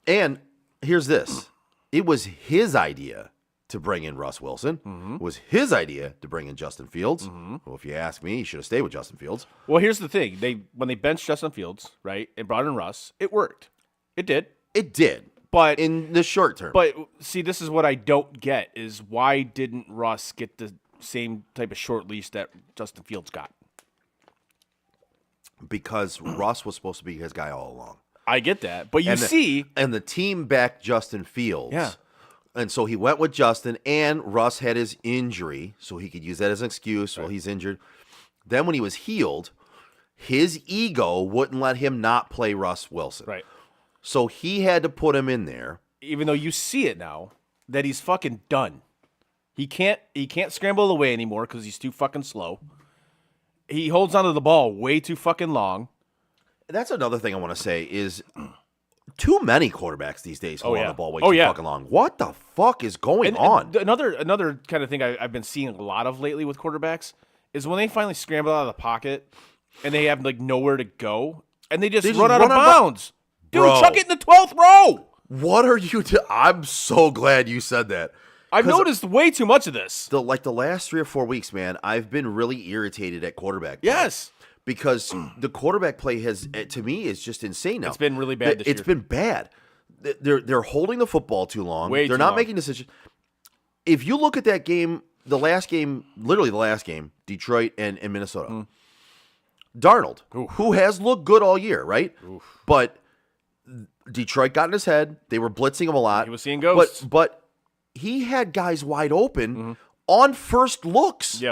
And here's this. It was his idea to bring in Russ Wilson. It was his idea to bring in Justin Fields. Well, if you ask me, he should have stayed with Justin Fields. Well, here's the thing. When they benched Justin Fields, right, and brought in Russ, it worked. It did. It did. But in the short term. But see, this is what I don't get is why didn't Russ get the same type of short leash that Justin Fields got? Because Russ was supposed to be his guy all along. I get that. But and the team backed Justin Fields. Yeah. And so he went with Justin, and Russ had his injury, so he could use that as an excuse while he's injured. Then when he was healed, his ego wouldn't let him not play Russ Wilson. Right. So he had to put him in there. Even though you see it now that he's fucking done. He can't scramble away anymore because he's too fucking slow. He holds onto the ball way too fucking long. That's another thing I want to say is too many quarterbacks these days hold on the ball way too fucking long. What the fuck is going on? Another kind of thing I've been seeing a lot of lately with quarterbacks is when they finally scramble out of the pocket and they have nowhere to go and they just run out of bounds. Dude, chuck it in the 12th row. What are you doing? I'm so glad you said that. I've noticed way too much of this. The last 3 or 4 weeks, man, I've been really irritated at quarterback play. Yes. Because the quarterback play to me, is just insane now. It's been really bad this year. It's been bad. They're holding the football too long. They're not making decisions. if you look at that game, literally the last game, Detroit and Minnesota, Darnold, who has looked good all year, right? But Detroit got in his head. They were blitzing him a lot. He was seeing ghosts. But he had guys wide open on first looks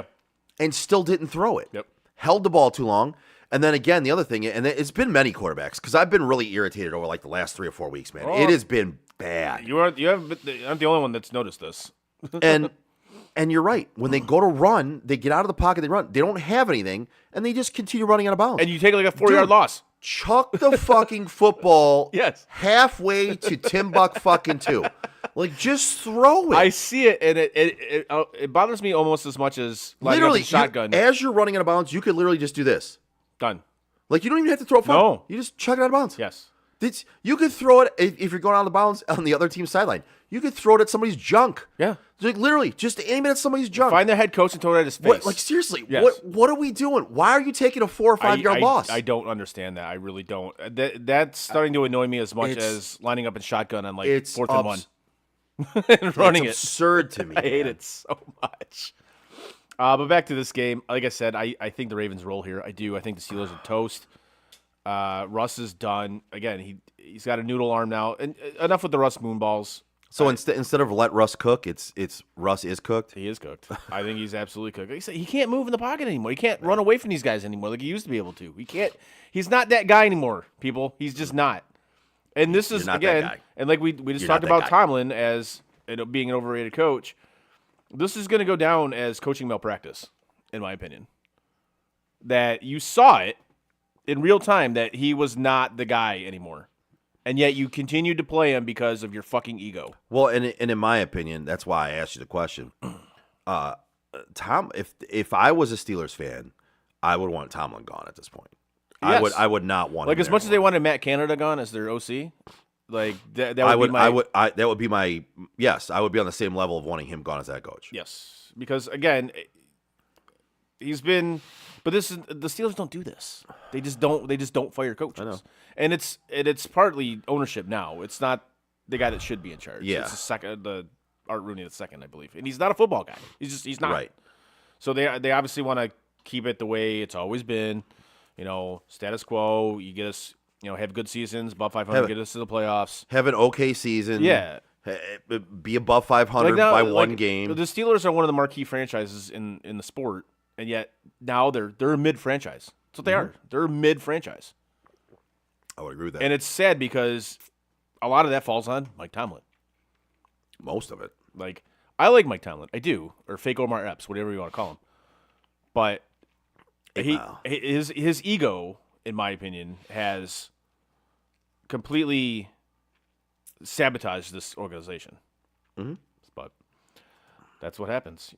and still didn't throw it. Yep. Held the ball too long. And then again, the other thing, and it's been many quarterbacks, because I've been really irritated over like the last 3 or 4 weeks, man. It has been bad. You aren't the only one that's noticed this. and you're right. When they go to run, they get out of the pocket, they run. They don't have anything, and they just continue running out of bounds. And you take like a 4-yard loss. Chuck the fucking football Yes. halfway to Timbuk fucking 2. Like, just throw it. I see it, and it bothers me almost as much as lining up literally, a shotgun. as you're running out of bounds, you could literally just do this. Done. Like, you don't even have to throw it far. No. You just chuck it out of bounds. Yes. You could throw it, if you're going out of bounds on the other team's sideline, you could throw it at somebody's junk. Yeah. Like, literally, just aim it at somebody's junk. Find the head coach and throw it at his face. What, like, seriously, Yes. what are we doing? Why are you taking a 4 or 5 yard loss? I don't understand that. I really don't. That's starting to annoy me as much as lining up a shotgun on like 4th and 1. And running it's absurd to me. I hate man. it so much. But back to this game. Like I said, I think the Ravens roll here. I do. I think the Steelers are toast. Russ is done. Again, he's got a noodle arm now. And enough with the Russ moonballs. So instead of let Russ cook, it's Russ is cooked. He is cooked. I think he's absolutely cooked. Like I said, he can't move in the pocket anymore. He can't run away from these guys anymore like he used to be able to. He can't. He's not that guy anymore, people. He's just not. And this is, You're not that again, guy. and like we just You're talked not that about guy. Tomlin as being an overrated coach. This is going to go down as coaching malpractice, in my opinion. That you saw it in real time that he was not the guy anymore. And yet you continued to play him because of your fucking ego. Well, and in my opinion, that's why I asked you the question. Tom, if I was a Steelers fan, I would want Tomlin gone at this point. Yes. I would not want Like him as there much as they anymore. wanted Matt Canada gone as their OC, like that would be my that would be my yes. I would be on the same level of wanting him gone as that coach. yes, because again, he's been. But the Steelers don't do this. They just don't fire coaches, and it's partly ownership now. It's not the guy that should be in charge. Yeah. It's the Art Rooney the second, I believe, and he's not a football guy. He's not. Right. So they obviously want to keep it the way it's always been. You know, status quo. You get us. You know, have good seasons, above 500, get us to the playoffs. Have an okay season. Yeah. Be above 500 Like now, by one like, game. The Steelers are one of the marquee franchises in the sport, and yet now they're a mid franchise. That's what they are. They're a mid franchise, I would agree with that. and it's sad because a lot of that falls on Mike Tomlin. Most of it. Like I like Mike Tomlin, I do, or fake Omar Epps, whatever you want to call him. But his ego, in my opinion, has completely sabotaged this organization. Mm-hmm. But that's what happens.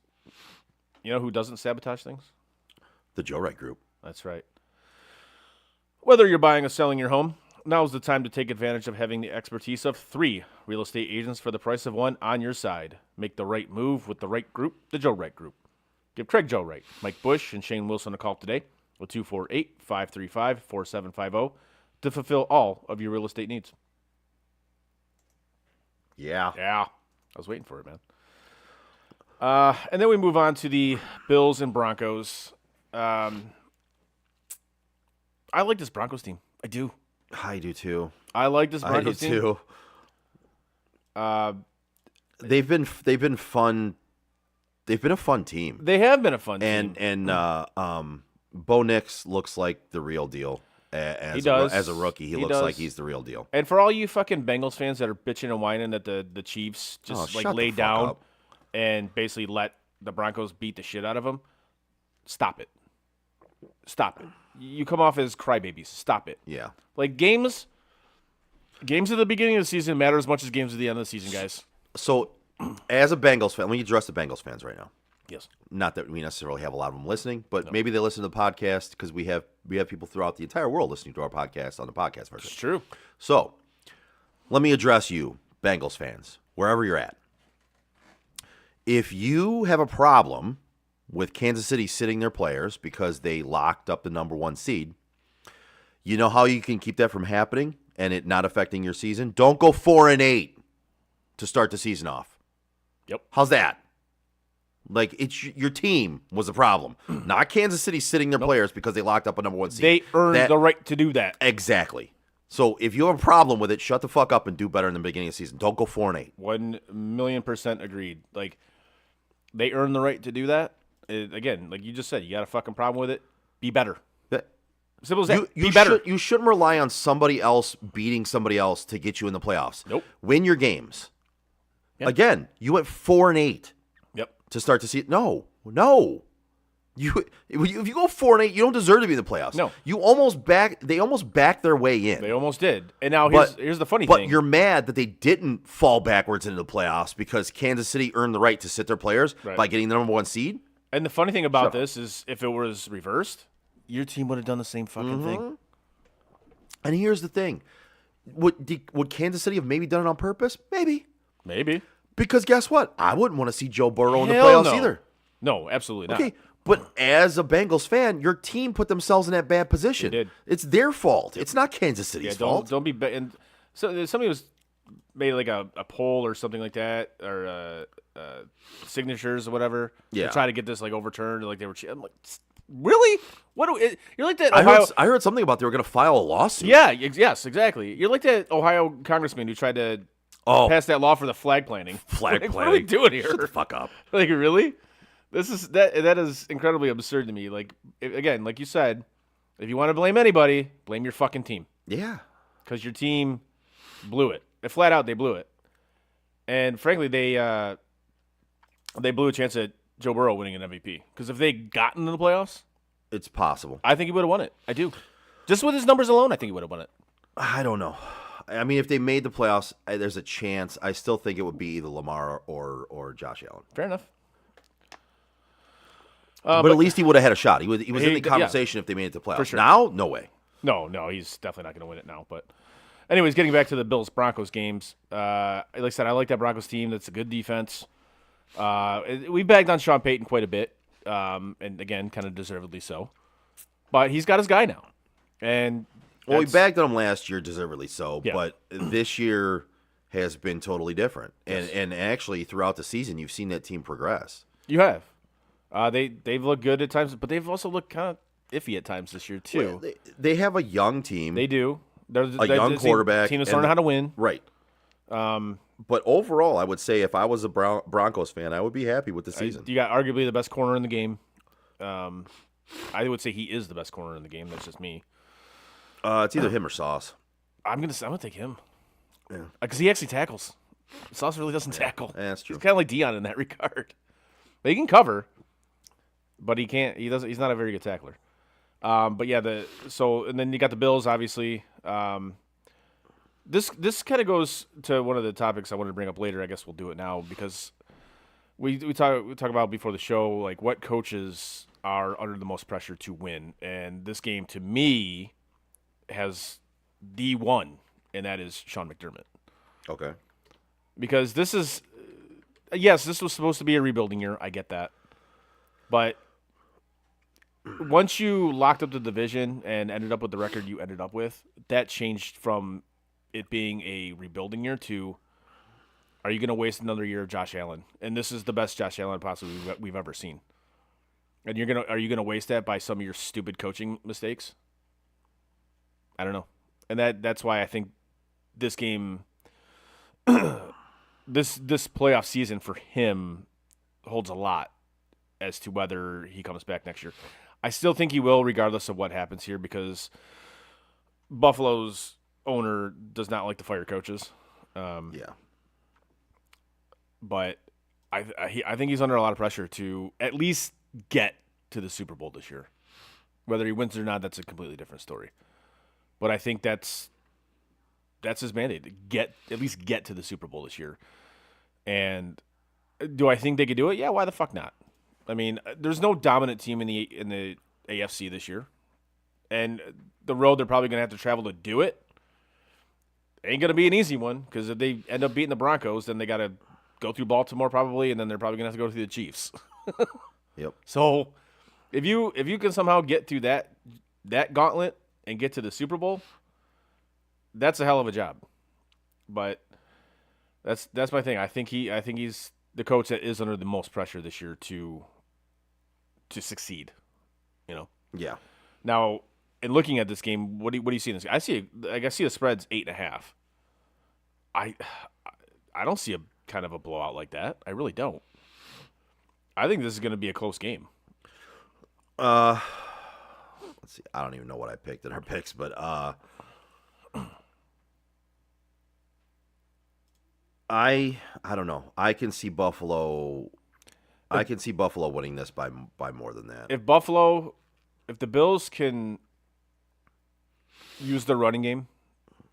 You know who doesn't sabotage things? The Joe Wright Group. That's right. Whether you're buying or selling your home, now is the time to take advantage of having the expertise of 3 real estate agents for the price of 1 on your side. Make the right move with the right group, the Joe Wright Group. Give Craig Joe Wright, Mike Bush, and Shane Wilson a call today with 248-535-4750 to fulfill all of your real estate needs. Yeah. Yeah, I was waiting for it, man. And then we move on to the Bills and Broncos. I like this Broncos team. I do. I do too. I like this I do Broncos team. too. They've been fun. They've been a fun team. They have been a fun team. And Bo Nix looks like the real deal. He does. As a rookie, he looks does. like he's the real deal. And for all you fucking Bengals fans that are bitching and whining that the Chiefs just shut the lay fuck down up. and basically let the Broncos beat the shit out of them, stop it. Stop it. You come off as crybabies. Stop it. Yeah. Like games at the beginning of the season matter as much as games at the end of the season, guys. So, as a Bengals fan, let me address the Bengals fans right now. Yes. Not that we necessarily have a lot of them listening, but maybe they listen to the podcast because we have people throughout the entire world listening to our podcast on the podcast version. It's true. So, let me address you, Bengals fans, wherever you're at. If you have a problem with Kansas City sitting their players because they locked up the number 1 seed, you know how you can keep that from happening and it not affecting your season? Don't go 4-8 to start the season off. Yep. How's that? Like, it's your team was the problem, not Kansas City sitting their players because they locked up a number 1 seed. They earned the right to do that. Exactly. So if you have a problem with it, shut the fuck up and do better in the beginning of the season. Don't go 4-8. 1,000,000% agreed. Like, they earned the right to do that. Again, like you just said, you got a fucking problem with it. Be better. Simple as that. Be better. You shouldn't rely on somebody else beating somebody else to get you in the playoffs. Nope. Win your games. Yep. Again, you went 4-8. Yep. To start to see it. No. If you go 4-8, you don't deserve to be in the playoffs. No. They almost backed their way in. They almost did. And now here's the funny thing. But you're mad that they didn't fall backwards into the playoffs because Kansas City earned the right to sit their players by getting the number 1 seed. And the funny thing about this is if it was reversed, your team would have done the same fucking thing. And here's the thing. Would Kansas City have maybe done it on purpose? Maybe. Because guess what? I wouldn't want to see Joe Burrow in the playoffs either. No, absolutely not. Okay, but as a Bengals fan, your team put themselves in that bad position. They did. It's their fault. It's not Kansas City's fault. Don't be. And so somebody was made like a poll or something like that, or signatures or whatever. Yeah. To try to get this like overturned. Like they were. I'm like, really? You're like that. Ohio, I heard something about they were going to file a lawsuit. Yeah. Yes. Exactly. You're like that Ohio congressman who tried to pass that law for the flag planting. Flag planting. What are we doing here? Shut the fuck up. Like, really? That is incredibly absurd to me. Like, again, like you said, if you want to blame anybody, blame your fucking team. Yeah. Because your team blew it. Flat out, they blew it. And frankly, they blew a chance at Joe Burrow winning an MVP. Because if they gotten in the playoffs, it's possible. I think he would have won it. I do. Just with his numbers alone, I think he would have won it. I don't know. I mean, if they made the playoffs, there's a chance. I still think it would be either Lamar or Josh Allen. Fair enough. But at least he would have had a shot. He was in the conversation if they made it to playoffs. For sure. Now, no way. No, he's definitely not going to win it now. But anyways, getting back to the Bills-Broncos games, like I said, I like that Broncos team. That's a good defense. We bagged on Sean Payton quite a bit, and again, kind of deservedly so. But he's got his guy now. And we bagged on him last year, deservedly so. Yeah. But this year has been totally different. And actually, throughout the season, you've seen that team progress. You have. They've looked good at times, but they've also looked kind of iffy at times this year too. Well, they have a young team. They do. They're a young quarterback. Team that's learning how to win. Right. But overall, I would say if I was a Broncos fan, I would be happy with the season. You got arguably the best corner in the game. I would say he is the best corner in the game. That's just me. It's either him or Sauce. I'm gonna take him. Yeah. Because he actually tackles. Sauce really doesn't tackle. Yeah, that's true. He's kind of like Dion in that regard. But he can cover. But he can't. He doesn't. He's not a very good tackler. But yeah, and then you got the Bills, obviously. This kind of goes to one of the topics I wanted to bring up later. I guess we'll do it now because we talk about before the show like what coaches are under the most pressure to win, and this game to me has the one, and that is Sean McDermott. Okay. Because this is yes, this was supposed to be a rebuilding year. I get that, but once you locked up the division and ended up with the record you ended up with, that changed from it being a rebuilding year to, are you going to waste another year of Josh Allen? And this is the best Josh Allen possibly we've ever seen. And are you gonna waste that by some of your stupid coaching mistakes? I don't know. And that's why I think this game, this playoff season for him holds a lot as to whether he comes back next year. I still think he will, regardless of what happens here, because Buffalo's owner does not like to fire coaches. Yeah. But I think he's under a lot of pressure to at least get to the Super Bowl this year. Whether he wins or not, that's a completely different story. But I think that's his mandate, to at least get to the Super Bowl this year. And do I think they could do it? Yeah, why the fuck not? I mean, there's no dominant team in the AFC this year. And the road they're probably going to have to travel to do it ain't going to be an easy one, because if they end up beating the Broncos, then they got to go through Baltimore probably, and then they're probably going to have to go through the Chiefs. Yep. So if you can somehow get through that gauntlet and get to the Super Bowl, that's a hell of a job. But that's my thing. I think he's the coach that is under the most pressure this year to succeed. You know. Yeah. Now, in looking at this game, what do you see in this? I see the spread's 8.5. I don't see a kind of a blowout like that. I really don't. I think this is going to be a close game. Let's see. I don't even know what I picked in our picks, but I don't know. I can see Buffalo. I can see Buffalo winning this by more than that. If the Bills can use their running game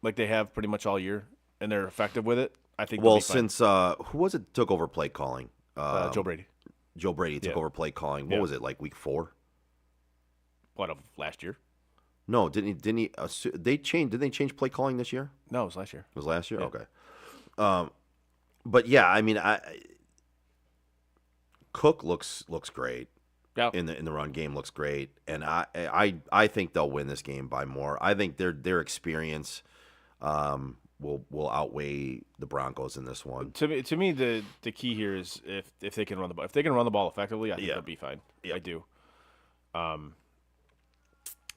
like they have pretty much all year, and they're effective with it, I think. Well, since who was it took over play calling? Joe Brady. Joe Brady took over play calling. What was it, like week 4? What, of last year? No, didn't he? They changed. Did they change play calling this year? No, it was last year. It was last year. Yeah. Okay. But yeah, I mean, Cook looks great. Yeah. In the run game looks great, and I think they'll win this game by more. I think their experience will outweigh the Broncos in this one. To me, the key here is if they can run the ball. If they can run the ball effectively, I think they'll be fine. Yeah. I do.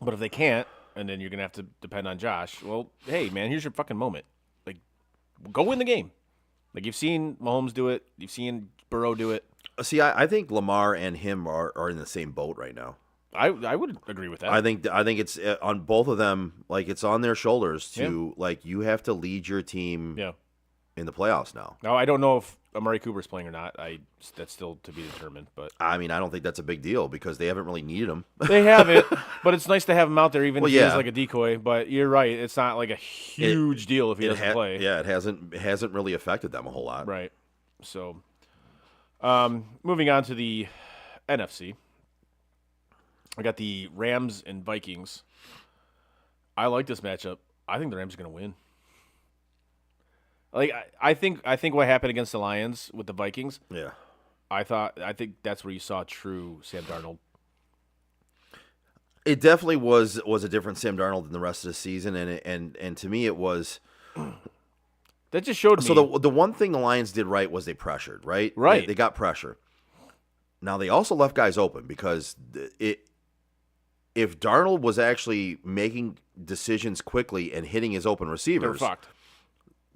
But if they can't, and then you're gonna have to depend on Josh. Well, hey man, here's your fucking moment. Like, go win the game. Like, you've seen Mahomes do it. You've seen Burrow do it. See, I think Lamar and him are in the same boat right now. I would agree with that. I think it's on both of them. Like, it's on their shoulders to like, you have to lead your team in the playoffs now. Now, I don't know if Amari Cooper's playing or not. That's still to be determined. But I mean, I don't think that's a big deal because they haven't really needed him. They haven't, but it's nice to have him out there, even if he is like a decoy. But you're right; it's not like a huge deal if he doesn't play. Yeah, it hasn't really affected them a whole lot. Right. So, moving on to the NFC, I got the Rams and Vikings. I like this matchup. I think the Rams are going to win. Like, I think what happened against the Lions with the Vikings. Yeah. I think that's where you saw true Sam Darnold. It definitely was a different Sam Darnold than the rest of the season, and to me it was. That just showed me. So the one thing the Lions did right was they pressured, right? Right. They got pressure. Now they also left guys open because if Darnold was actually making decisions quickly and hitting his open receivers, they were fucked.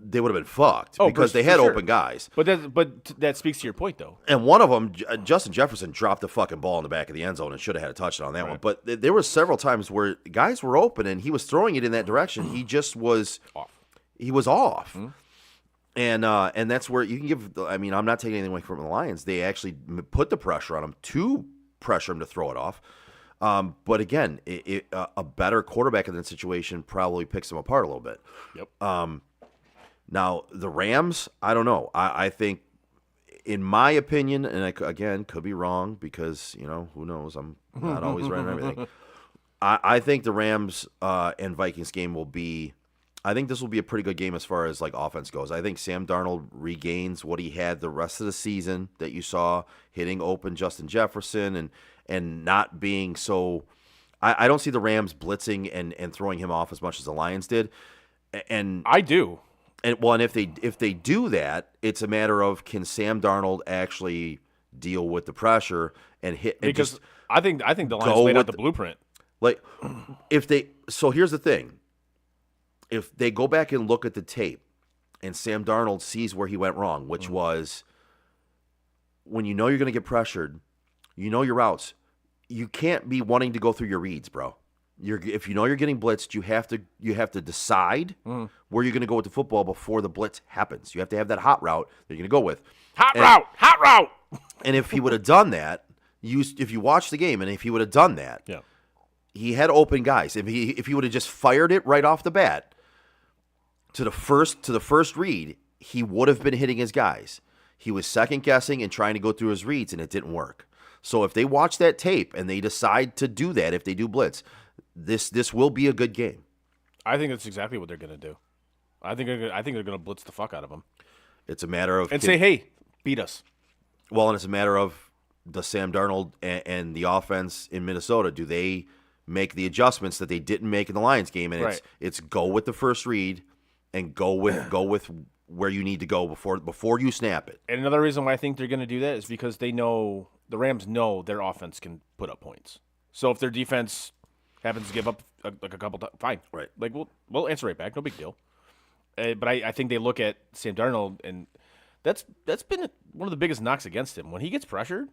They would have been fucked because they had open guys. But that speaks to your point, though. And one of them, Justin Jefferson, dropped the fucking ball in the back of the end zone and should have had a touchdown on that one. But there were several times where guys were open and he was throwing it in that direction. He just was off. He was off. Mm-hmm. And that's where you can give. I mean, I'm not taking anything away from the Lions. They actually put the pressure on him to pressure him to throw it off. But again, a better quarterback in that situation probably picks them apart a little bit. Yep. Now, the Rams, I don't know. I think, in my opinion, and I, again, could be wrong because, who knows? I'm not always right on everything. I think the Rams and Vikings game will be – I think this will be a pretty good game as far as, like, offense goes. I think Sam Darnold regains what he had the rest of the season that you saw, hitting open Justin Jefferson and not being so – I don't see the Rams blitzing and throwing him off as much as the Lions did. And I do. And if they do that, it's a matter of can Sam Darnold actually deal with the pressure and hit? And because I think the Lions laid out the blueprint. Like so here's the thing: if they go back and look at the tape, and Sam Darnold sees where he went wrong, which was when you're going to get pressured, your routes, you can't be wanting to go through your reads, bro. If you're getting blitzed, you have to decide where you're going to go with the football before the blitz happens. You have to have that hot route that you're going to go with. Hot route. And if he would have done that, if you watch the game, and if he would have done that, he had open guys. If he would have just fired it right off the bat to the first read, he would have been hitting his guys. He was second guessing and trying to go through his reads, and it didn't work. So if they watch that tape and they decide to do that, if they do blitz, this will be a good game. I think that's exactly what they're going to do. I think they're going to blitz the fuck out of them. It's a matter of say, hey, beat us. Well, and it's a matter of the Sam Darnold and the offense in Minnesota. Do they make the adjustments that they didn't make in the Lions game? And it's go with the first read and go with where you need to go before you snap it. And another reason why I think they're going to do that is because they know the Rams know their offense can put up points. So if their defense happens to give up a couple times, fine. Right. Like we'll answer right back, no big deal. But I think they look at Sam Darnold, and that's been one of the biggest knocks against him. When he gets pressured,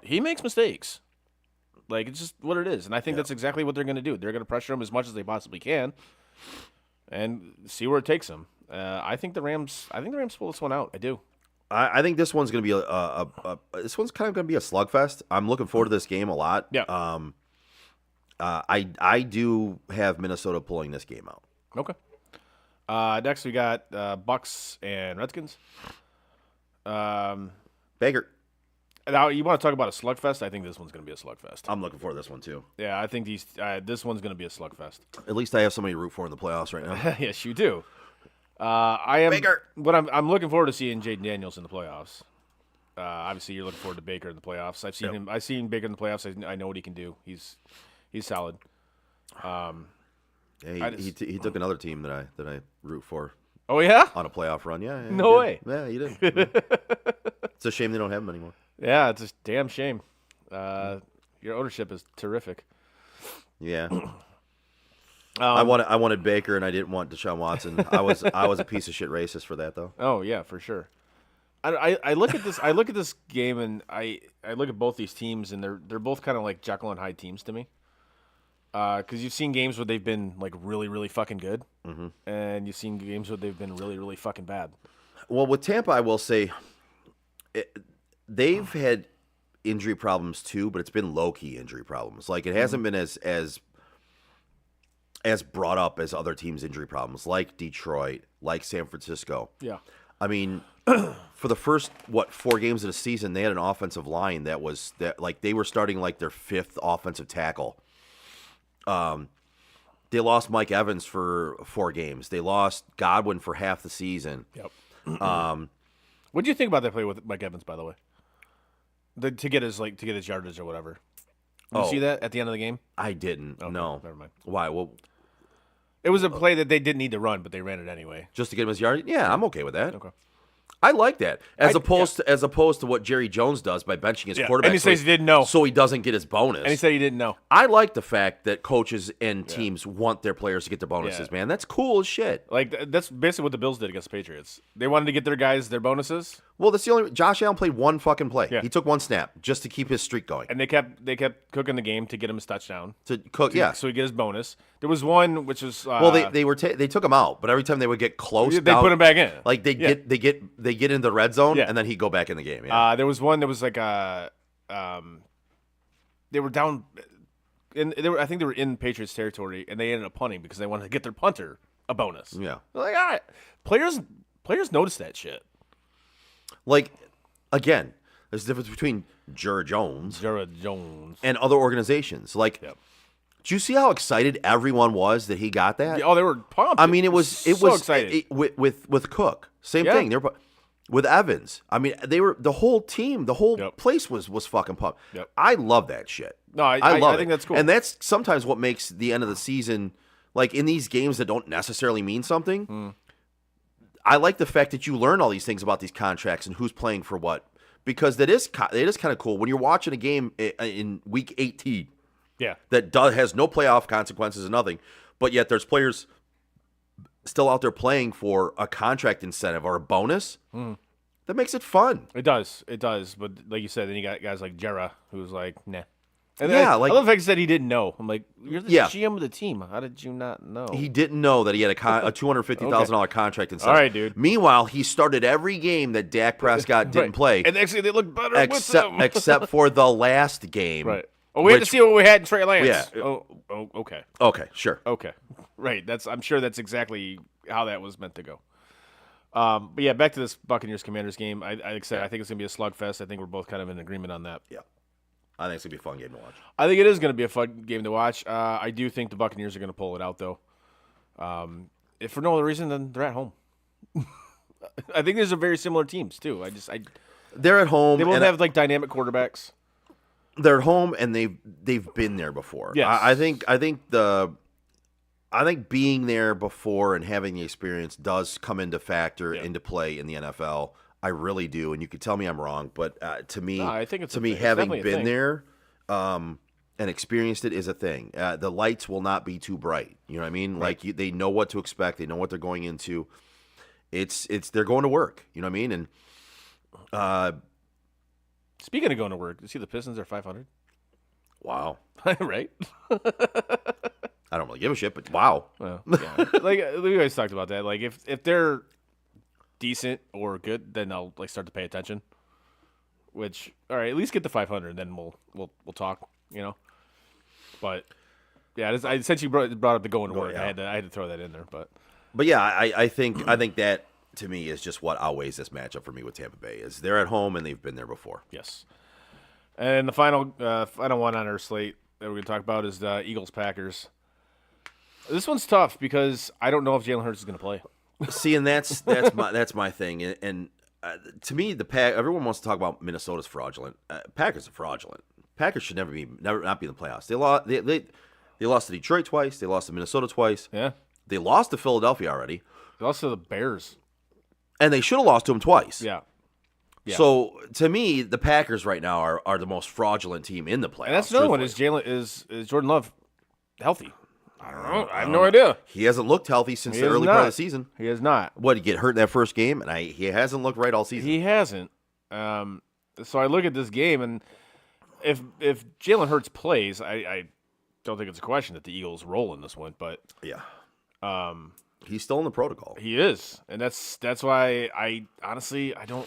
he makes mistakes. Like, it's just what it is. And I think that's exactly what they're going to do. They're going to pressure him as much as they possibly can and see where it takes them. I think the Rams pull this one out. I do. I think this one's going to be this one's kind of going to be a slugfest. I'm looking forward to this game a lot. Yeah. I do have Minnesota pulling this game out. Okay. Next we got Bucks and Redskins. Baker. Now you want to talk about a slugfest? I think this one's going to be a slugfest. I'm looking for this one too. Yeah, I think this one's going to be a slugfest. At least I have somebody to root for in the playoffs right now. Yes, you do. I am. Baker. But I'm looking forward to seeing Jaden Daniels in the playoffs. Obviously, you're looking forward to Baker in the playoffs. I've seen him. I've seen Baker in the playoffs. I know what he can do. He's solid. Yeah, he took another team that I root for. Oh yeah, on a playoff run. Yeah. No way. Yeah, he did. It's a shame they don't have him anymore. Yeah, it's a damn shame. Your ownership is terrific. Yeah. I wanted Baker and I didn't want Deshaun Watson. I was a piece of shit racist for that though. Oh yeah, for sure. I look at this. I look at this game and I look at both these teams and they're both kind of like Jekyll and Hyde teams to me. Because you've seen games where they've been like really, really fucking good, and you've seen games where they've been really, really fucking bad. Well, with Tampa, I will say they've had injury problems too, but it's been low-key injury problems. Like it hasn't been as brought up as other teams' injury problems, like Detroit, like San Francisco. Yeah. I mean, for the first 4 games of the season, they had an offensive line that they were starting like their 5th offensive tackle. They lost Mike Evans for 4 games. They lost Godwin for half the season. Yep. What do you think about that play with Mike Evans, by the way? To get his yardage or whatever. Did you see that at the end of the game? I didn't. Okay, no. Never mind. Why? Well, it was a play that they didn't need to run, but they ran it anyway. Just to get him his yardage? Yeah, I'm okay with that. Okay. I like that as opposed to what Jerry Jones does by benching his quarterback. And he says he didn't know, so he doesn't get his bonus. And he said he didn't know. I like the fact that coaches and teams want their players to get their bonuses. Man, that's cool as shit. Like that's basically what the Bills did against the Patriots. They wanted to get their guys their bonuses. Well, that's the only. Josh Allen played one fucking play. Yeah. He took one snap just to keep his streak going. And they kept cooking the game to get him his touchdown. To cook, yeah. So he get his bonus. There was one which was well, they took him out, but every time they would get close, they put him back in. Like they get into the red zone, and then he'd go back in the game. Yeah. There was one that was like they were down, and I think they were in Patriots territory, and they ended up punting because they wanted to get their punter a bonus. Yeah. They're like, all right, players notice that shit. Like, again, there's a difference between Jerry Jones and other organizations. Like, did you see how excited everyone was that he got that? Oh, they were pumped. I mean, it was excited. With Cook, same thing. They were with Evans. I mean, they were the whole team, the whole place was fucking pumped. Yep. I love that shit. No, I love it. think that's cool. And that's sometimes what makes the end of the season, like in these games that don't necessarily mean something. I like the fact that you learn all these things about these contracts and who's playing for what, because it is kind of cool when you're watching a game in week 18. Yeah, that has no playoff consequences and nothing, but yet there's players still out there playing for a contract incentive or a bonus. That makes it fun. It does. But like you said, then you got guys like Jera, who's like, nah. And I love the fact he said he didn't know. I'm like, you're the GM of the team. How did you not know? He didn't know that he had a $250,000 contract incentive. All right, dude. Meanwhile, he started every game that Dak Prescott didn't play. And actually, they looked better with him. except for the last game. Right. Oh, we had to see what we had in Trey Lance. Yeah. Oh, okay. Okay, sure. Okay. Right. I'm sure that's exactly how that was meant to go. But yeah, back to this Buccaneers-Commanders game. I think it's going to be a slugfest. I think we're both kind of in agreement on that. Yeah. I think it's going to be a fun game to watch. I think it is going to be a fun game to watch. I do think the Buccaneers are going to pull it out, though. If for no other reason than they're at home. I think these are very similar teams, too. They're at home. They both have, like, dynamic quarterbacks. They're at home, and they've been there before. Yes. I think I think being there before and having the experience does come into into play in the NFL. I really do, and you could tell me I'm wrong, but to me, No, I think it's having definitely a been thing. there and experienced it is a thing. The lights will not be too bright. You know what I mean? Right. Like they know what to expect. They know what they're going into. It's they're going to work. You know what I mean? And Speaking of going to work, you see the Pistons are 500, wow, right? I don't really give a shit, but wow. Well, yeah. Like we always talked about that. Like if they're decent or good, then I'll start to pay attention. Which, all right, at least get to 500, then we'll talk. But yeah, since you brought up the going to work, yeah. I had to throw that in there. But yeah, I think that to me is just what outweighs this matchup for me with Tampa Bay is they're at home and they've been there before. Yes. And the final one on our slate that we're going to talk about is the Eagles-Packers. This one's tough because I don't know if Jalen Hurts is going to play. See, and that's my thing. And to me, everyone wants to talk about Minnesota's fraudulent. Packers are fraudulent. Packers should never not be in the playoffs. They lost to Detroit twice. They lost to Minnesota twice. Yeah. They lost to Philadelphia already, They lost to the Bears. and they should have lost to them twice. Yeah. Yeah. So to me, the Packers right now are the most fraudulent team in the playoffs. And that's another one. truthfully. Is Jordan Love healthy? I don't know. I have no idea. He hasn't looked healthy since He the has early part of not. the season. He has not. What, he get hurt in that first game, and he hasn't looked right all season. He hasn't. So I look at this game, and if Jalen Hurts plays, I don't think it's a question that the Eagles roll in this one, but Yeah. He's still in the protocol. he is, and that's why I honestly I don't.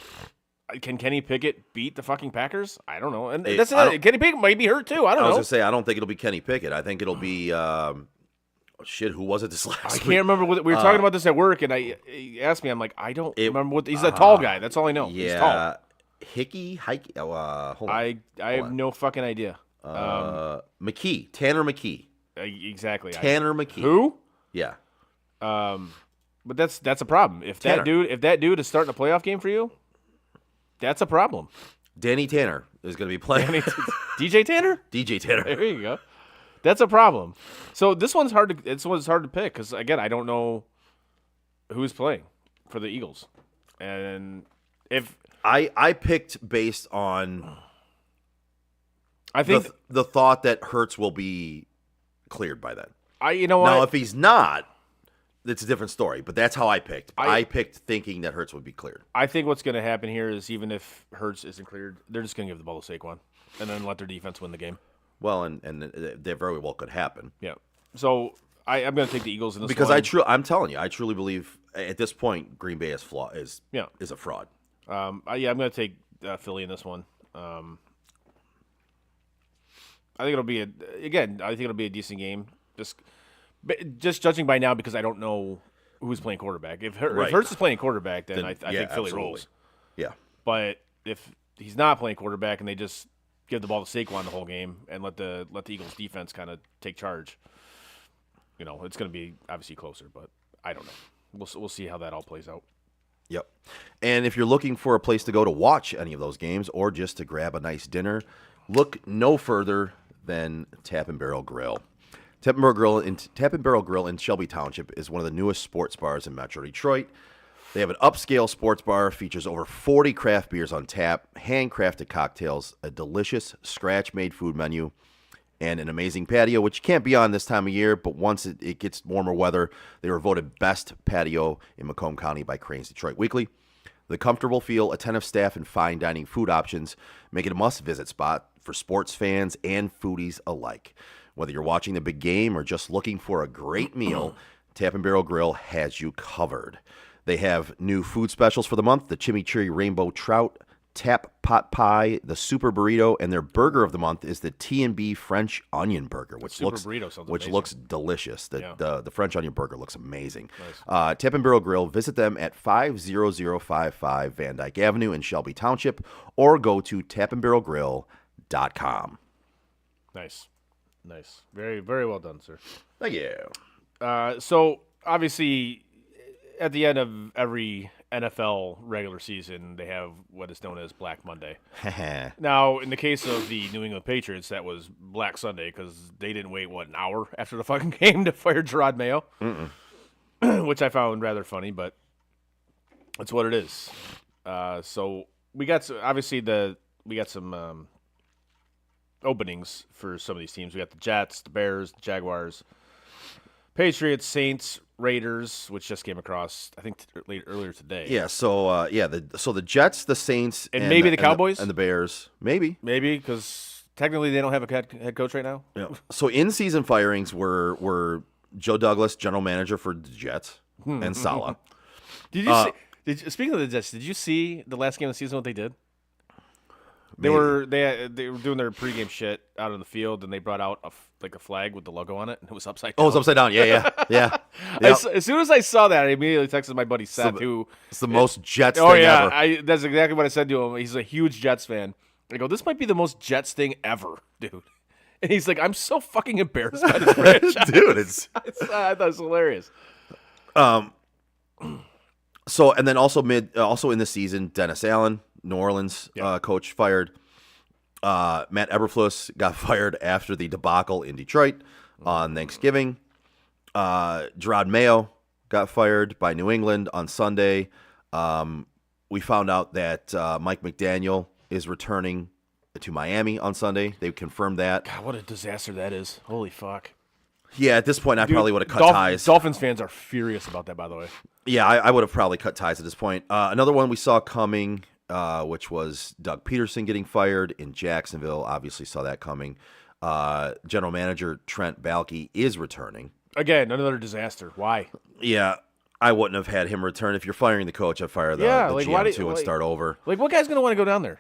Can Kenny Pickett beat the fucking Packers? I don't know, and Hey, that's I it. don't- Kenny Pickett might be hurt too. I don't I was know. gonna say I don't think it'll be Kenny Pickett. I think it'll be who was it this last I week? can't remember what we were talking about this at work, and he asked me. I'm like, I don't It- remember what. He's a tall guy. That's all I know. He's tall. Yeah, Hike. Hold on. I have no fucking idea. McKee, Tanner McKee, Exactly. Tanner McKee. Who? Yeah, But that's a problem. If Tanner. that dude is starting a playoff game for you, that's a problem. Danny Tanner is going to be playing. DJ Tanner? DJ Tanner. There you go. That's a problem. So this one's hard to pick because again I don't know who's playing for the Eagles, and if I picked based on I think the thought that Hurts will be cleared by then. you know what Now, if he's not, it's a different story. But that's how I picked. I- I picked thinking that Hurts would be cleared. I think what's going to happen here is even if Hurts isn't cleared, they're just going to give the ball to Saquon and then let their defense win the game. Well, and that very well could happen. Yeah. So I'm going to take the Eagles in this Because one. I'm telling you, I truly believe at this point Green Bay is a fraud. I'm going to take Philly in this one. I think it'll be a decent game. Just judging by now because I don't know who's playing quarterback. If Right. Hurts is playing quarterback, then Then, I think yeah, Philly absolutely. rolls. Yeah. But if he's not playing quarterback and they just give the ball to Saquon the whole game and let the Eagles defense kind of take charge, it's going to be obviously closer. But I don't know. We'll see how that all plays out. Yep. And if you're looking for a place to go to watch any of those games or just to grab a nice dinner, look no further than Tap and Barrel Grill. Tap and Barrel Grill in Shelby Township is one of the newest sports bars in Metro Detroit. They have an upscale sports bar, features over 40 craft beers on tap, handcrafted cocktails, a delicious scratch-made food menu, and an amazing patio, which you can't be on this time of year, but once it gets warmer weather, they were voted best patio in Macomb County by Cranes Detroit Weekly. The comfortable feel, attentive staff, and fine dining food options make it a must-visit spot for sports fans and foodies alike. Whether you're watching the big game or just looking for a great meal, Tap and Barrel Grill has you covered. They have new food specials for the month, the Chimichurri Rainbow Trout, Tap Pot Pie, the Super Burrito, and their burger of the month is the T&B French Onion Burger, which Super Burrito sounds amazing. looks delicious. Yeah. The French Onion Burger looks amazing. Nice. Tap and Barrel Grill, visit them at 50055 Van Dyke Avenue in Shelby Township, or go to tapandbarrelgrill.com. Nice. Very, very well done, sir. Thank you. So obviously, at the end of every NFL regular season, they have what is known as Black Monday. Yeah. Now, in the case of the New England Patriots, that was Black Sunday because they didn't wait, an hour after the fucking game to fire Gerard Mayo, which I found rather funny, but that's what it is. So we got some openings for some of these teams. We got the Jets, the Bears, the Jaguars, Patriots, Saints, Raiders, which just came across, I think, earlier today. Yeah. So the Jets, the Saints, and maybe the Cowboys and the Bears, maybe because technically they don't have a head coach right now. Yeah. So in-season firings were Joe Douglas, general manager for the Jets, and Saleh. Did you see? Speaking of the Jets, did you see the last game of the season? What they did? They were doing their pregame shit out on the field, and they brought out a flag with the logo on it, and it was upside down. Oh, it's upside down. Yeah. Yep. As soon as I saw that, I immediately texted my buddy Seth, who it's the most Jets thing ever. That's exactly what I said to him. He's a huge Jets fan. I go, this might be the most Jets thing ever, dude. And he's like, I'm so fucking embarrassed by this franchise. Dude, I thought it was hilarious. So, and then also in this season, Dennis Allen, New Orleans coach, fired. Matt Eberflus got fired after the debacle in Detroit on Thanksgiving. Gerard Mayo got fired by New England on Sunday. We found out that Mike McDaniel is returning to Miami on Sunday. They confirmed that. God, what a disaster that is. Holy fuck. Yeah, at this point, I probably would have cut ties. Dolphins fans are furious about that, by the way. Yeah, I would have probably cut ties at this point. Another one we saw coming, which was Doug Peterson getting fired in Jacksonville. Obviously saw that coming. General manager Trent Baalke is returning. Again, another disaster. Why? Yeah, I wouldn't have had him return. If you're firing the coach, I'd fire the GM too and start over. Like, what guy's going to want to go down there?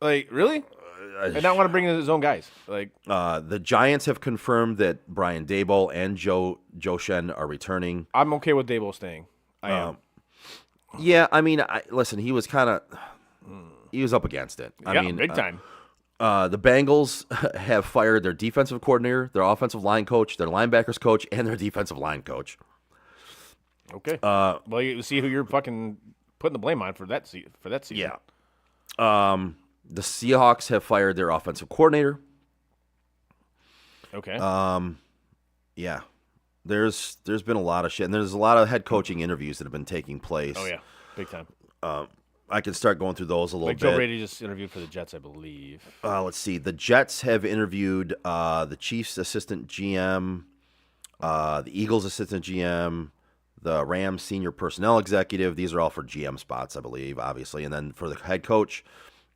Like, really? And not want to bring in his own guys. Like, the Giants have confirmed that Brian Daboll and Joe Shen are returning. I'm okay with Daboll staying. I am. Yeah, I mean, listen, he was up against it. I mean, big time. The Bengals have fired their defensive coordinator, their offensive line coach, their linebackers coach, and their defensive line coach. Okay. Well, you see who you're fucking putting the blame on for that season. Yeah. The Seahawks have fired their offensive coordinator. Okay. Yeah. There's been a lot of shit, and there's a lot of head coaching interviews that have been taking place. Oh yeah, big time. I can start going through those a little bit. Joe Brady just interviewed for the Jets, I believe. Let's see. The Jets have interviewed the Chiefs' assistant GM, the Eagles' assistant GM, the Rams' senior personnel executive. These are all for GM spots, I believe, obviously. And then for the head coach,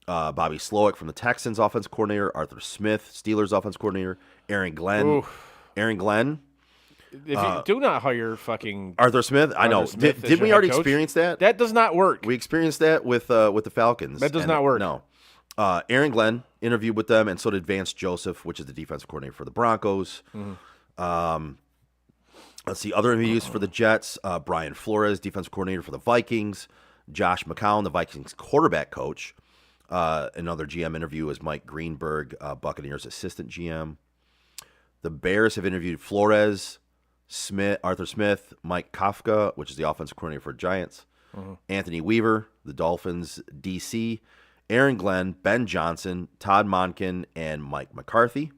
Bobby Slowick from the Texans' offense coordinator, Arthur Smith, Steelers' offense coordinator, Aaron Glenn. Oof. Aaron Glenn. If you do not hire fucking Arthur Smith, I know. Did we already experience that? That does not work. We experienced that with the Falcons. That does not work. No. Aaron Glenn interviewed with them, and so did Vance Joseph, which is the defensive coordinator for the Broncos. Mm-hmm. Let's see, other interviews for the Jets. Brian Flores, defensive coordinator for the Vikings. Josh McCown, the Vikings quarterback coach. Another GM interview is Mike Greenberg, Buccaneers assistant GM. The Bears have interviewed Flores, Arthur Smith, Mike Kafka, which is the offensive coordinator for Giants. Anthony Weaver, the Dolphins DC. Aaron Glenn, Ben Johnson, Todd Monken, and Mike McCarthy.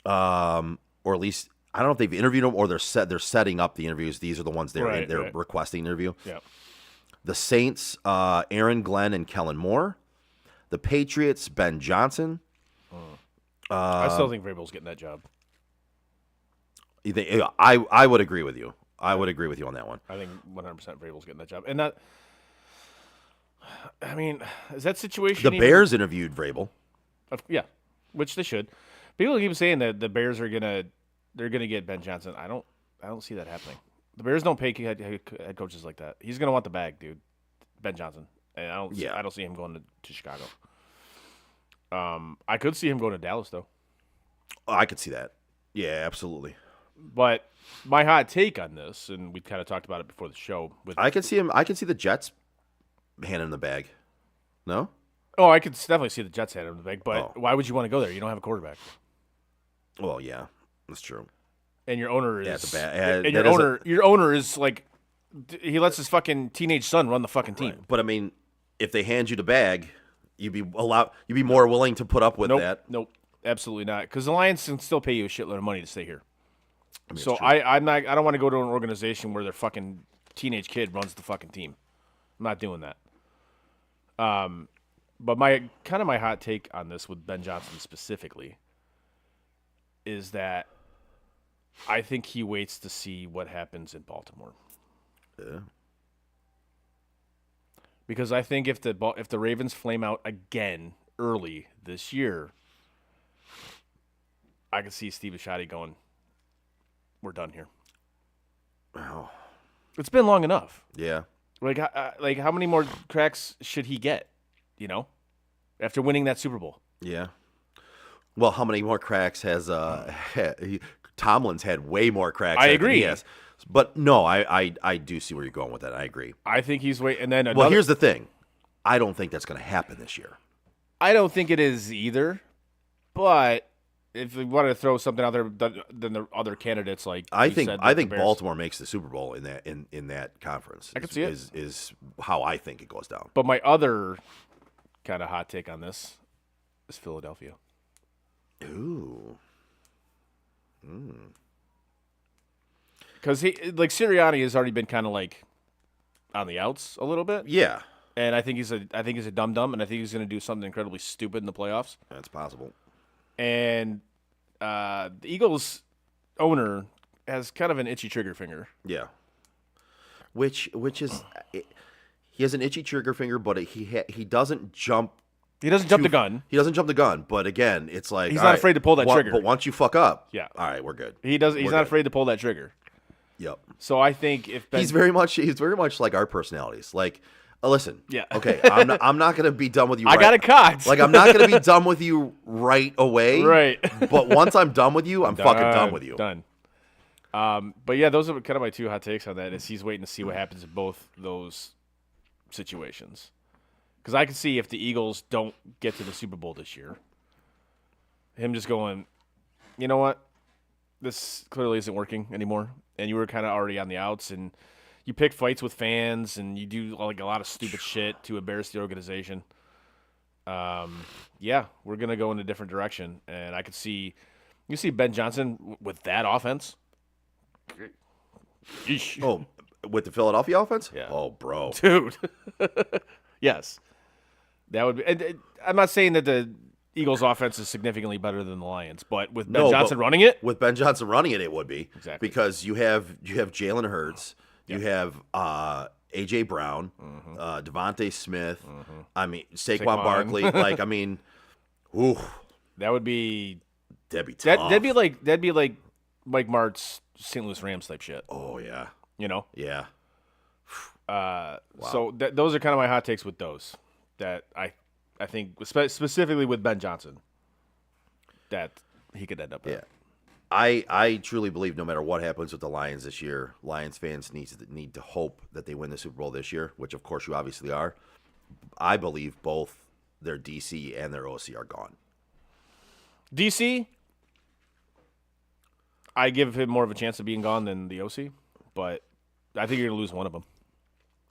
Or at least, I don't know if they've interviewed them or they're setting up the interviews. These are the ones they're requesting interview. Yeah. The Saints, Aaron Glenn and Kellen Moore. The Patriots, Ben Johnson. I still think Vrabel's getting that job. I would agree with you. I would agree with you on that one. I think 100% Vrabel's getting that job. And that, I mean, is that situation? The Bears interviewed Vrabel. Yeah, which they should. People keep saying that the Bears are gonna get Ben Johnson. I don't see that happening. The Bears don't pay head coaches like that. He's gonna want the bag, dude. Ben Johnson, and I don't see him going to Chicago. I could see him going to Dallas though. Oh, I could see that. Yeah, absolutely. But my hot take on this, and we kind of talked about it before the show. I can see the Jets handing him the bag. No? Oh, I could definitely see the Jets handing him the bag. But why would you want to go there? You don't have a quarterback. Well, yeah, that's true. And your owner is your owner is like He lets his fucking teenage son run the fucking team. But I mean, if they hand you the bag, you'd be more willing to put up with that. Nope, absolutely not. Because the Lions can still pay you a shitload of money to stay here. I mean, So I don't want to go to an organization where their fucking teenage kid runs the fucking team. I'm not doing that. But my hot take on this with Ben Johnson specifically is that I think he waits to see what happens in Baltimore. Yeah. Because I think if the Ravens flame out again early this year, I can see Steve Bisciotti going, "We're done here." Wow. It's been long enough. Yeah. Like how many more cracks should he get? You know, after winning that Super Bowl. Yeah. Well, how many more cracks has Tomlin's had? Way more cracks. I agree. Yes. But no, I do see where you're going with that. I agree. I think he's waiting. And then Well, here's the thing. I don't think that's going to happen this year. I don't think it is either. But if we wanted to throw something out there than the other candidates, like I you think said, I with think the Bears. Baltimore makes the Super Bowl in that conference. I can see it. Is how I think it goes down. But my other kind of hot take on this is Philadelphia. Ooh. Because Sirianni has already been kind of like on the outs a little bit. Yeah, And I think he's a dum dum, and I think he's going to do something incredibly stupid in the playoffs. that's possible. And the Eagles owner has kind of an itchy trigger finger. Yeah. Which is he has an itchy trigger finger, but he doesn't jump. He doesn't jump the gun. He doesn't jump the gun, but again, it's like He's all not right, afraid to pull that trigger. But once you fuck up, Yeah. all right, we're good. He's We're not good. afraid to pull that trigger. Yep. So I think if Ben, He's very much like our personalities. Like, listen, Yeah. okay, I'm not gonna be done with you. I got a cock. Like, I'm not gonna be done with you right away. Right. But once I'm done with you, I'm fucking done with you. Done. But yeah, those are kind of my two hot takes on that. Is he's waiting to see what happens in both those situations. Because I can see if the Eagles don't get to the Super Bowl this year, him just going, you know what, this clearly isn't working anymore. And you were kind of already on the outs, and you pick fights with fans, and you do like a lot of stupid shit to embarrass the organization. Yeah, we're gonna go in a different direction, and I could see, you see Ben Johnson with that offense. Yeesh. Oh, with the Philadelphia offense? Yeah. Oh, bro. Dude. Yes. That would be. And I'm not saying that the Eagles' offense is significantly better than the Lions, but with Ben Johnson but running it, with Ben Johnson running it, it would be Exactly. because you have Jalen Hurts, you have AJ Brown, Devontae Smith. I mean Saquon Saquon. Barkley. Like I mean, ooh, that would be that'd be tough. that'd be like Mike Mart's St. Louis Rams type shit. Oh yeah, You know. yeah. So those are kind of my hot takes with those. That I think specifically with Ben Johnson, that he could end up. Yeah. I truly believe no matter what happens with the Lions this year, Lions fans need to hope that they win the Super Bowl this year, which of course you obviously are. I believe both their DC and their OC are gone. DC, I give him more of a chance of being gone than the OC, but I think you're gonna lose one of them.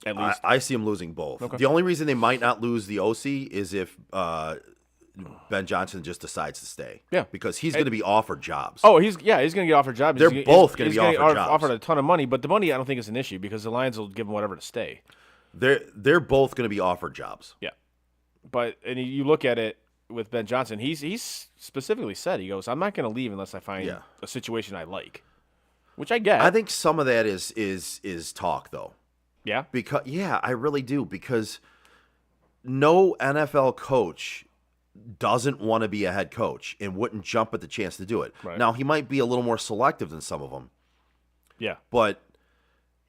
At least. I see them losing both. Okay. The only reason they might not lose the OC is if Ben Johnson just decides to stay. Yeah. Because he's going to be offered jobs. Oh, he's going to get offered jobs. They're both gonna be offered jobs. offered a ton of money, but the money I don't think is an issue because the Lions will give him whatever to stay. They're both going to be offered jobs. Yeah, but and you look at it with Ben Johnson, he's specifically said, he goes, I'm not going to leave unless I find a situation I like, which I get. I think some of that is talk though. Yeah, Because I really do, because no NFL coach doesn't want to be a head coach and wouldn't jump at the chance to do it. Right. Now, he might be a little more selective than some of them, yeah. but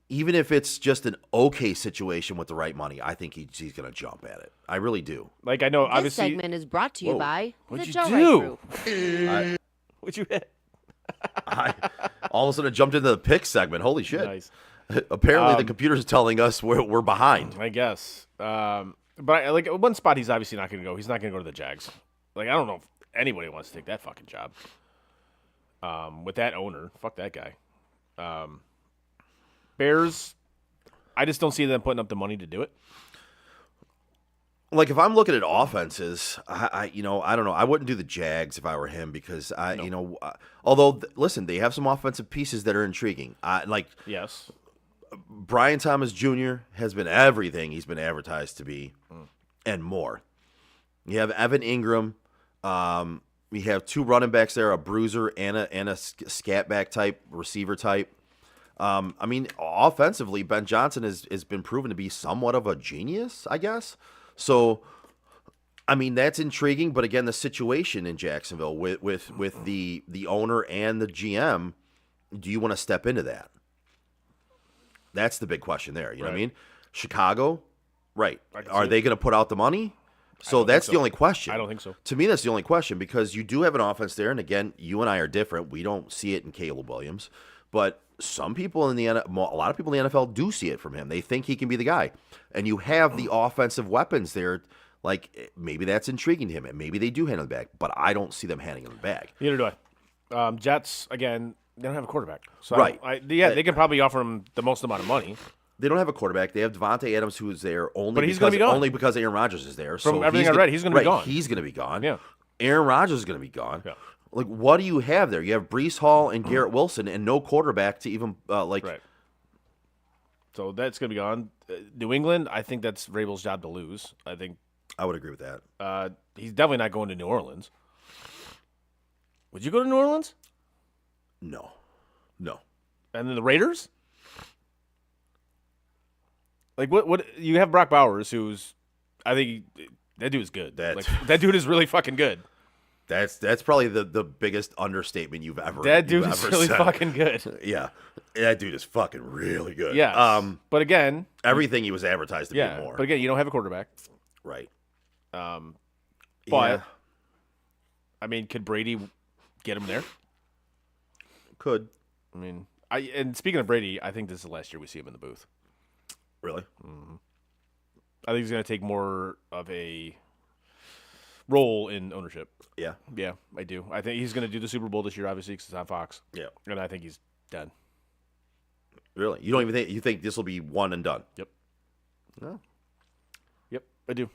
even if it's just an okay situation with the right money, I think he's going to jump at it. I really do. Like I know, This obviously. segment is brought to you Whoa. by What'd the you Joe do? Wright Group. What'd you hit? I all of a sudden jumped into the pick segment. Holy shit. Nice. Apparently, the computer's telling us we're behind. I guess. But like one spot, he's obviously not going to go. He's not going to go to the Jags. Like I don't know if anybody wants to take that fucking job. With that owner, fuck that guy. Bears. I just don't see them putting up the money to do it. Like if I'm looking at offenses, I don't know. I wouldn't do the Jags if I were him because although listen, they have some offensive pieces that are intriguing. Yes, Brian Thomas Jr. has been everything he's been advertised to be, and more. You have Evan Ingram. We have 2 running backs there, a bruiser and a scat back type receiver type. I mean, offensively, Ben Johnson has been proven to be somewhat of a genius, I guess. So, I mean, that's intriguing. But again, the situation in Jacksonville with the owner and the GM, do you want to step into that? That's the big question there. You know what I mean? Chicago, right? Are they going to put out the money? So that's the only question. I don't think so. To me, that's the only question because you do have an offense there, and again, you and I are different. We don't see it in Caleb Williams, but some people a lot of people in the NFL do see it from him. They think he can be the guy, and you have the offensive weapons there. Like maybe that's intriguing to him, and maybe they do hand him the bag, but I don't see them handing him the bag. Neither do I. Jets again, they don't have a quarterback, so right? They can probably offer him the most amount of money. They don't have a quarterback. They have Devontae Adams, who is there but he's going to be gone. Only because Aaron Rodgers is there. From everything I read, he's going to be gone. He's going to be gone. Yeah. Aaron Rodgers is going to be gone. Yeah. Like, what do you have there? You have Breece Hall and Garrett Wilson, and no quarterback to even Right. So that's going to be gone. New England, I think that's Vrabel's job to lose. I think I would agree with that. He's definitely not going to New Orleans. Would you go to New Orleans? No. And then the Raiders? Like what you have Brock Bowers, who's I think that dude is good. That dude is really fucking good. That's probably the biggest understatement you've ever. That dude is really fucking good. Yeah, that dude is fucking really good. Yeah. But again, everything he was advertised to be more. But again, you don't have a quarterback, right? But I mean, could Brady get him there? Could. I mean, and speaking of Brady, I think this is the last year we see him in the booth. Really? Mm-hmm. I think he's going to take more of a role in ownership. Yeah. Yeah, I do. I think he's going to do the Super Bowl this year, obviously, because it's on Fox. Yeah. And I think he's done. Really? You don't even think this will be one and done? Yep. No. Yep, I do.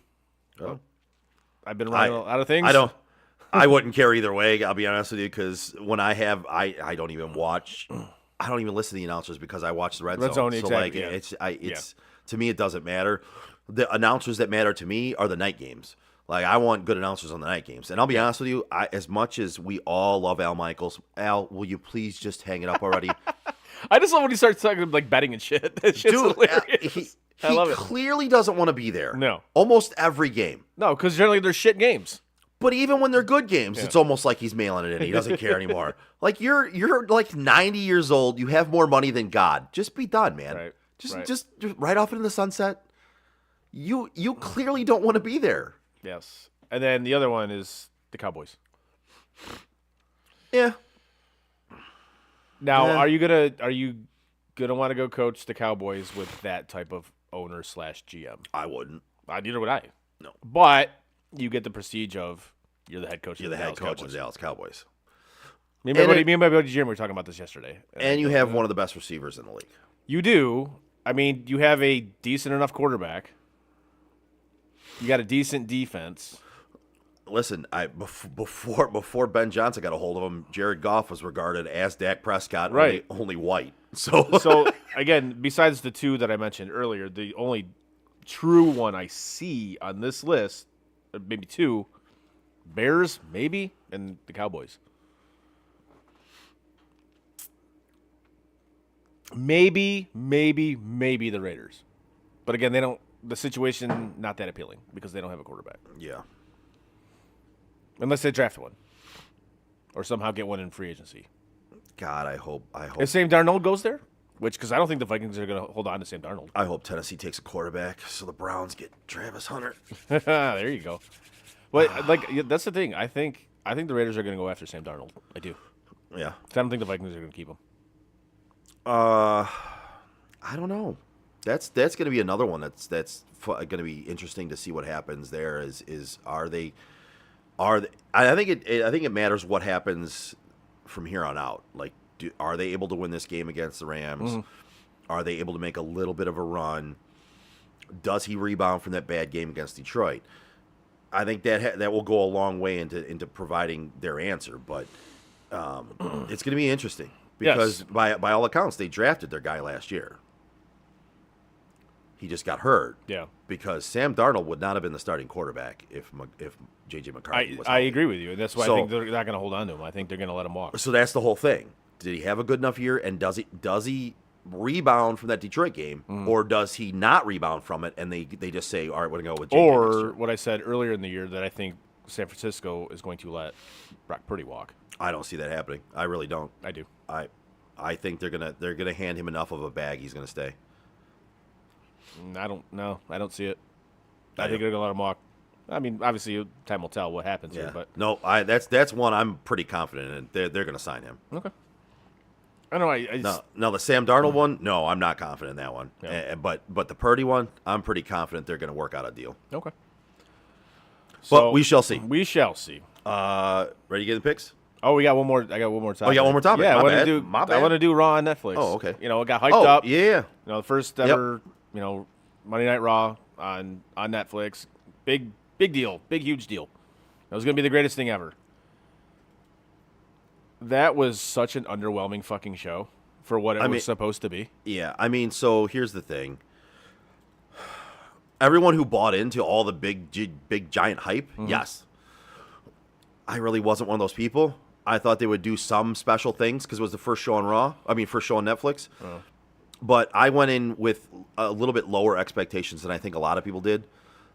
Oh. I've been around a lot of things. I wouldn't care either way, I'll be honest with you, because when I don't even watch. I don't even listen to the announcers because I watch the Red Zone. So exactly, it's to me it doesn't matter. The announcers that matter to me are the night games. Like I want good announcers on the night games. And I'll be honest with you, as much as we all love Al Michaels, Al, will you please just hang it up already? I just love when he starts talking like betting and shit. That shit's hilarious. I love it. He clearly doesn't want to be there. No. Almost every game. No, because generally they're shit games. But even when they're good games, it's almost like he's mailing it in. He doesn't care anymore. Like you're like 90 years old. You have more money than God. Just be done, man. Right. Just right off into the sunset. You clearly don't want to be there. Yes. And then the other one is the Cowboys. Yeah. Now, are you gonna want to go coach the Cowboys with that type of owner / GM? I wouldn't. Neither would I. No. But you get the prestige of you're the head coach. You're the head coach of the Dallas Cowboys. Me and my buddy Jim were talking about this yesterday. And you have one of the best receivers in the league. You do. I mean, you have a decent enough quarterback. You got a decent defense. Listen, before Ben Johnson got a hold of him, Jared Goff was regarded as Dak Prescott, right? Only white. So again, besides the two that I mentioned earlier, the only true one I see on this list, maybe two, Bears, maybe, and the Cowboys. Maybe the Raiders. But again, they don't. The situation not that appealing because they don't have a quarterback. Yeah. Unless they draft one, or somehow get one in free agency. God, I hope. If Sam Darnold goes there, because I don't think the Vikings are going to hold on to Sam Darnold. I hope Tennessee takes a quarterback so the Browns get Travis Hunter. There you go. Well, that's the thing. I think the Raiders are going to go after Sam Darnold. I do. Yeah. I don't think the Vikings are going to keep him. I don't know. That's going to be another one that's going to be interesting to see what happens there. Are they? I think it matters what happens from here on out. Like, are they able to win this game against the Rams? Mm-hmm. Are they able to make a little bit of a run? Does he rebound from that bad game against Detroit? I think that will go a long way into providing their answer, but it's going to be interesting because by all accounts they drafted their guy last year. He just got hurt. Yeah. Because Sam Darnold would not have been the starting quarterback if J.J. McCarthy was I healthy. agree with you, and that's why I think they're not going to hold on to him. I think they're going to let him walk. So that's the whole thing. Did he have a good enough year, and does he rebound from that Detroit game, or does he not rebound from it, and they just say, all right, we're going to go with J.J. Or what I said earlier in the year, that I think San Francisco is going to let Brock Purdy walk. I don't see that happening. I really don't. I do. I think they're gonna hand him enough of a bag. He's gonna stay. I don't know. I don't see it. I think they're going to let him walk. I mean, obviously, time will tell what happens here. But no, that's one I'm pretty confident in. They're going to sign him. Okay. I know. No, the Sam Darnold one, no, I'm not confident in that one. Yeah. But the Purdy one, I'm pretty confident they're going to work out a deal. Okay. But we shall see. We shall see. Ready to get the picks? Oh, we got one more. I got one more topic. Oh, you got one more topic? Yeah, My I want bad. to do. My bad. I want to do Raw on Netflix. Oh, okay. You know, it got hyped up. Yeah. You know, the first ever. You know, Monday Night Raw on Netflix. Big deal. Big huge deal. That was gonna be the greatest thing ever. That was such an underwhelming fucking show for what it was supposed to be. Yeah, I mean, so here's the thing. Everyone who bought into all the big giant hype, yes. I really wasn't one of those people. I thought they would do some special things because it was the first show on first show on Netflix. Oh. But I went in with a little bit lower expectations than I think a lot of people did.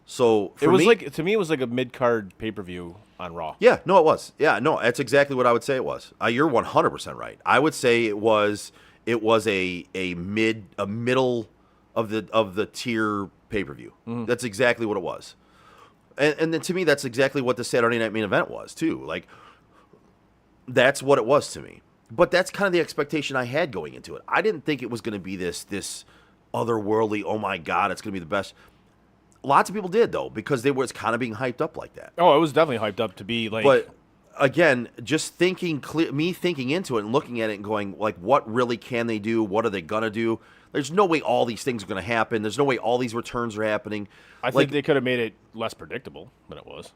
So to me, it was like a mid-card pay-per-view on Raw. Yeah, no, it was. Yeah, no, that's exactly what I would say it was. You're 100% right. I would say it was a middle of the tier pay-per-view. That's exactly what it was. And then to me, that's exactly what the Saturday Night Main Event was too. Like, that's what it was to me. But that's kind of the expectation I had going into it. I didn't think it was going to be this otherworldly, oh my God, it's going to be the best. Lots of people did, though, because it's kind of being hyped up like that. Oh, it was definitely hyped up to be like... But, again, just thinking into it and looking at it and going, like, what really can they do? What are they going to do? There's no way all these things are going to happen. There's no way all these returns are happening. I think they could have made it less predictable than it was.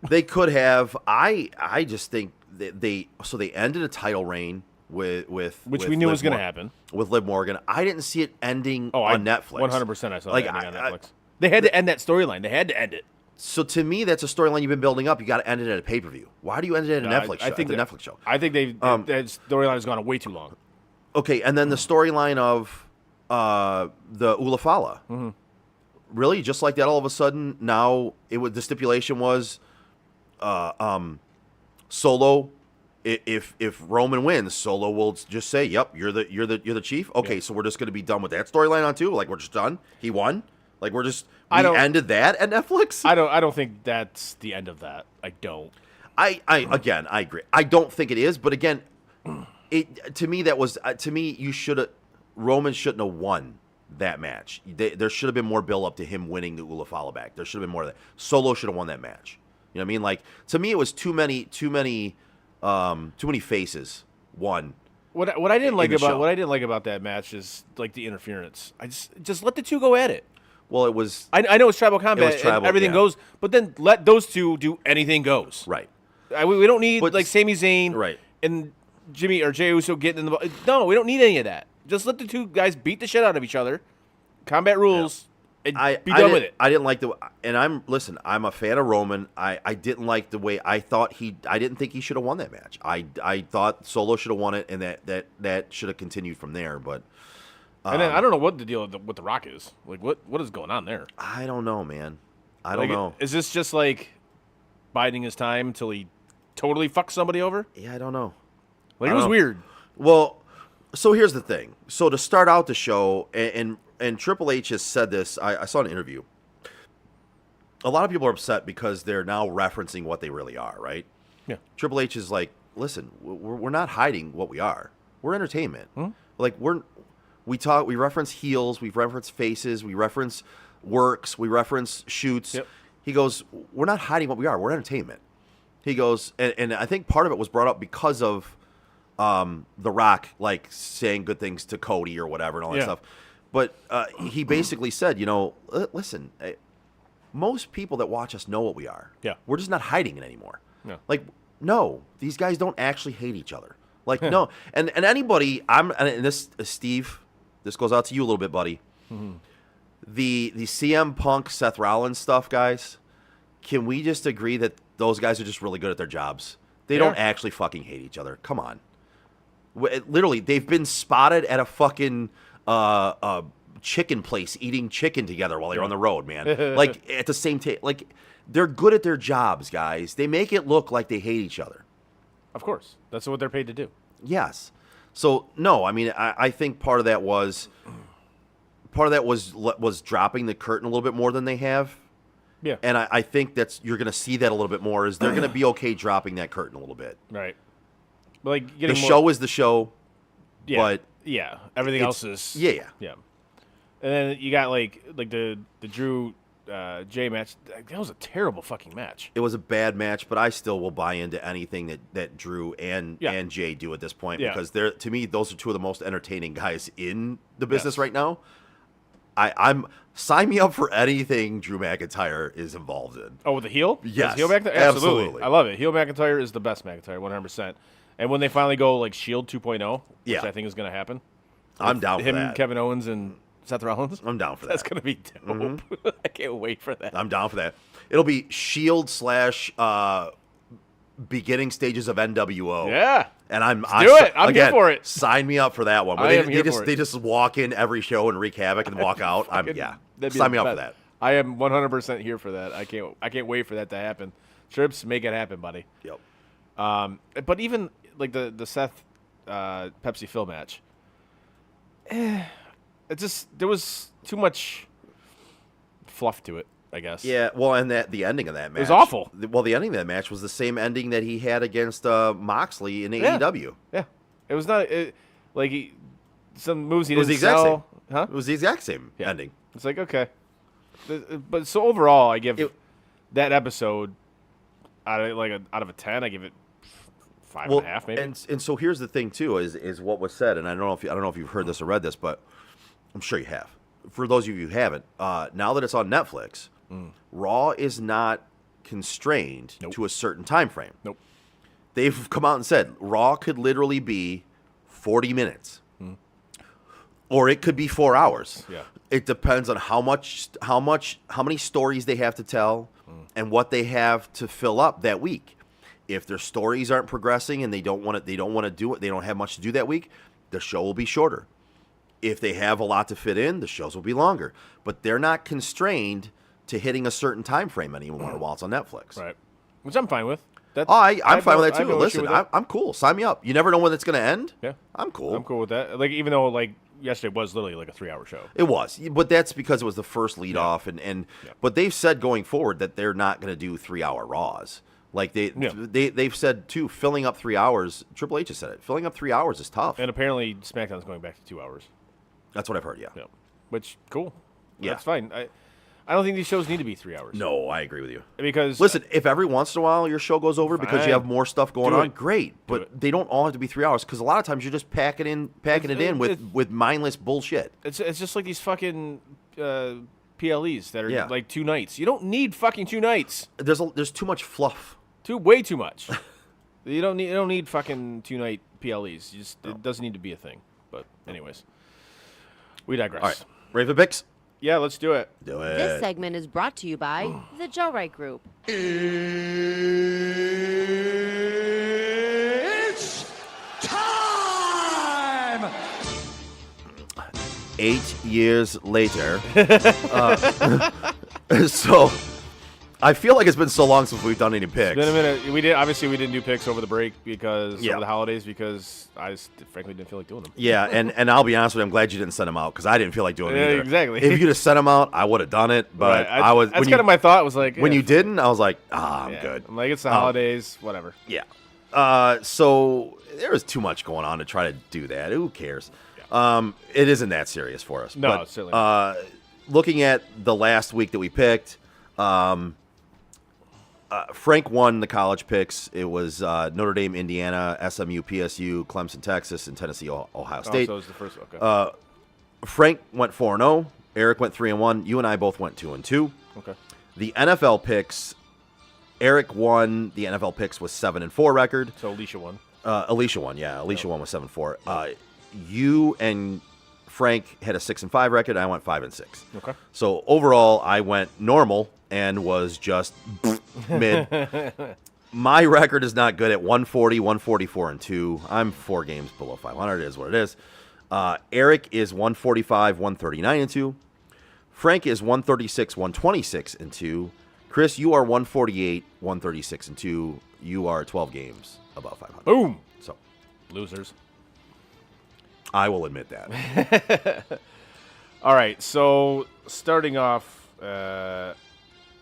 They could have. I just think they ended a title reign with which we knew was going to happen with Liv Morgan. I didn't see it ending on Netflix. 100% I saw it ending on Netflix. They had to end that storyline. They had to end it. So to me, that's a storyline you've been building up. You got to end it at a pay-per-view. Why do you end it at a Netflix show? Netflix show. I think that storyline has gone way too long. Okay, and then the storyline of the Ulafala. Mm-hmm. Really, just like that, all of a sudden, now the stipulation was Solo. If Roman wins, Solo will just say, "Yep, you're the chief." Okay, so we're just going to be done with that storyline on too. Like, we're just done. He won. Like, we ended that at Netflix. I don't think that's the end of that. I don't. I agree. I don't think it is. But again, to me, Roman shouldn't have won that match. There should have been more build up to him winning the Ulafala back. There should have been more of that. Solo should have won that match. You know what I mean? Like, to me, it was too many faces won. What I didn't like about that match is like the interference. I just let the two go at it. Well, it was. I know it's tribal combat and everything goes, but then let those two do anything goes. Right. We don't need like Sami Zayn and Jimmy or Jey Uso getting in the. No, we don't need any of that. Just let the two guys beat the shit out of each other. Combat rules. And be done with it. I didn't like I'm a fan of Roman. I didn't like the way I didn't think he should have won that match. I thought Solo should have won it, and that should have continued from there. But and then I don't know what the deal with the Rock is. Like, what is going on there? I don't know, man. I don't know. Is this just like biding his time until he totally fucks somebody over? Yeah, I don't know. Like, it was weird. Well, so here's the thing. So to start out the show, and Triple H has said this. I saw an interview. A lot of people are upset because they're now referencing what they really are, right? Yeah. Triple H is like, listen, we're not hiding what we are. We're entertainment. Hmm? Like, we reference heels, we reference faces, we reference works, we reference shoots. Yep. He goes, we're not hiding what we are. We're entertainment. He goes, and I think part of it was brought up because of The Rock like saying good things to Cody or whatever and all that Yeah. stuff. But he basically said, listen, most people that watch us know what we are. Yeah. We're just not hiding it anymore. No. Like, no, these guys don't actually hate each other. Like, no. And anybody, and this, Steve, this goes out to you a little bit, buddy. Mm-hmm. The CM Punk, Seth Rollins stuff, guys, can we just agree that those guys are just really good at their jobs? They don't actually fucking hate each other. Come on. Literally, they've been spotted at a fucking chicken place eating chicken together while they're on the road, man. Like, at the same time. Like, they're good at their jobs, guys. They make it look like they hate each other. Of course. That's what they're paid to do. Yes. So, no, I mean, I think part of that was dropping the curtain a little bit more than they have. Yeah. And I think you're going to see that a little bit more, is they're going to be okay dropping that curtain a little bit. Right. But like The show is the show, yeah, but yeah, everything else is yeah. And then you got like the Drew Jay match. That was a terrible fucking match. It was a bad match, but I still will buy into anything that Drew and Jay do at this point, because to me, those are two of the most entertaining guys in the business right now. I'm sign me up for anything Drew McIntyre is involved in. Oh, with the heel? Yes, heel McIntyre? absolutely. I love it. Heel McIntyre is the best McIntyre, 100%. And when they finally go like Shield 2.0, which I think is going to happen, I'm down for him, that. Kevin Owens, and Seth Rollins. I'm down for that. That's going to be dope. I can't wait for that. I'm down for that. It'll be Shield / beginning stages of NWO. Yeah. And I'm do it. I'm here for it. Sign me up for that one. I am here for it. They just walk in every show and wreak havoc and walk out. That'd be Sign me the up for best. that. I am 100% here for that. I can't wait for that to happen. Trips, make it happen, buddy. Yep. But even like the Seth Pepsi Phil match, there was too much fluff to it, I guess. Yeah, well, and the ending of that match. It was awful. Well, the ending of that match was the same ending that he had against Moxley in AEW. Yeah. It was not some moves he It was didn't the exact sell. same. Huh? It was the exact same ending. It's like, okay. But so overall, I give that episode out of a 10, I give it 5.5 maybe. And so here's the thing too is what was said, and I don't know if you've heard this or read this, but I'm sure you have. For those of you who haven't, now that it's on Netflix, Raw is not constrained to a certain time frame. Nope. They've come out and said Raw could literally be 40 minutes. Or it could be 4 hours. Yeah. It depends on how many stories they have to tell and what they have to fill up that week. If their stories aren't progressing and they don't want to do it, they don't have much to do that week, the show will be shorter. If they have a lot to fit in, the shows will be longer. But they're not constrained to hitting a certain time frame anymore while it's on Netflix. Right. Which I'm fine with. I'm fine with that I have too. no issue Listen, with that. I'm cool. Sign me up. You never know when it's going to end. Yeah. I'm cool. I'm cool with that. Like, even though like yesterday was literally like a 3-hour show. It was, but that's because it was the first lead off, but they've said going forward that they're not going to do 3-hour Raws. Like they've said too, filling up 3 hours. Triple H has said it. Filling up 3 hours is tough. And apparently SmackDown's going back to 2 hours. That's what I've heard. Yeah. Which cool. Yeah. That's fine. I don't think these shows need to be 3 hours. No, I agree with you. Because listen, if every once in a while your show goes over because you have more stuff going on, great. But they don't all have to be 3 hours because a lot of times you're just packing it in with mindless bullshit. It's just like these fucking PLEs that are like 2 nights. You don't need fucking 2 nights. There's too much fluff. Way too much. You don't need fucking 2-night PLEs. It doesn't need to be a thing. But anyways, we digress. All right, Raven Bix. Yeah, let's do it. Do it. This segment is brought to you by the Joe Wright Group. It's time! 8 years later. So I feel like it's been so long since we've done any picks. It's been a minute. We didn't do picks over the break over the holidays because I just frankly didn't feel like doing them. Yeah, and I'll be honest with you, I'm glad you didn't send them out because I didn't feel like doing it either. Exactly. If you'd have sent them out, I would have done it. But right. That's kind of my thought. Was like when you didn't, I was like, I'm good. I'm like, it's the holidays, whatever. Yeah. So there was too much going on to try to do that. Who cares? Yeah. It isn't that serious for us. No, but, certainly not. Looking at the last week that we picked, Frank won the college picks. It was Notre Dame, Indiana, SMU, PSU, Clemson, Texas, and Tennessee, Ohio State. So it was the first one. Okay. Frank went 4-0. Eric went 3-1. You and I both went 2-2. Okay. The NFL picks, Eric won. The NFL picks was 7-4 record. So Alicia won. Alicia won, yeah. Alicia won with 7-4. You and Frank had a 6-5 record. I went 5-6. Okay. So overall, I went normal and was just mid. My record is not good at 140, 144, and 2. I'm 4 games below 500. It is what it is. Eric is 145, 139, and 2. Frank is 136, 126, and 2. Chris, you are 148, 136, and 2. You are 12 games above 500. Boom. So, Losers. I will admit that. All right, so starting off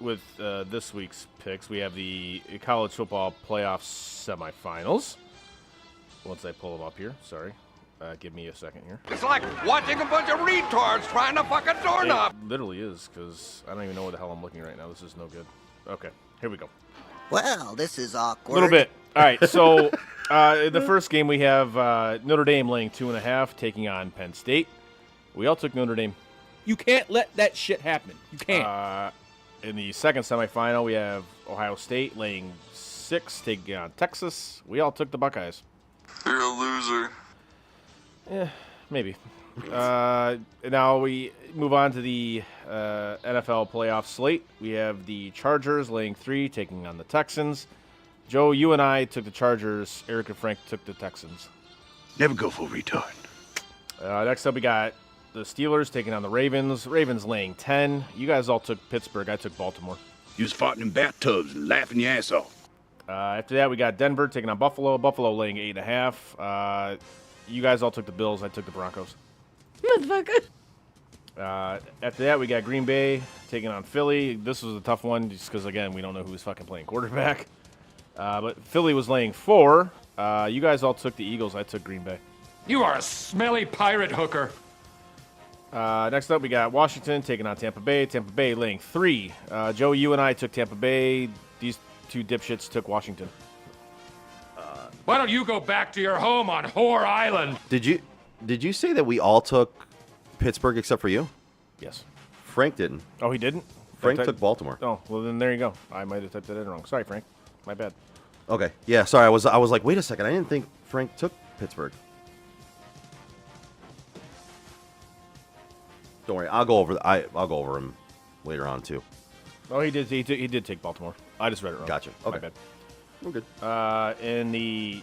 with this week's picks, we have the college football playoff semifinals. Once I pull them up here, sorry. Give me a second here. It's like watching a bunch of retards trying to fuck a doorknob. It literally is, because I don't even know where the hell I'm looking right now. This is no good. Okay, here we go. Well, this is awkward. A little bit. All right, so the first game we have Notre Dame laying 2.5, taking on Penn State. We all took Notre Dame. You can't let that shit happen. You can't. In the second semifinal, we have Ohio State laying 6, taking on Texas. We all took the Buckeyes. You're a loser. Yeah, maybe. Now we move on to the NFL playoff slate. We have the Chargers laying 3, taking on the Texans. Joe, you and I took the Chargers. Eric and Frank took the Texans. Never go full retard. Next up, we got the Steelers taking on the Ravens. Ravens laying 10. You guys all took Pittsburgh. I took Baltimore. You was farting in bathtubs and laughing your ass off. After that, we got Denver taking on Buffalo. Buffalo laying 8.5. You guys all took the Bills. I took the Broncos. Motherfucker. After that, we got Green Bay taking on Philly. This was a tough one just because, again, we don't know who's fucking playing quarterback. But Philly was laying 4. You guys all took the Eagles. I took Green Bay. You are a smelly pirate hooker. Next up, we got Washington taking on Tampa Bay. Tampa Bay laying 3. Joe, you and I took Tampa Bay. These two dipshits took Washington. Why don't you go back to your home on Whore Island? Did you say that we all took Pittsburgh except for you? Yes. Frank didn't. Oh, he didn't? Frank took Baltimore. Oh, well, then there you go. I might have typed that in wrong. Sorry, Frank. My bad. Okay. Yeah, sorry. I was like, wait a second. I didn't think Frank took Pittsburgh. Don't worry. I'll go over him later on too. Oh, he did. He did take Baltimore. I just read it wrong. Gotcha. Okay. My bad. We're good. In the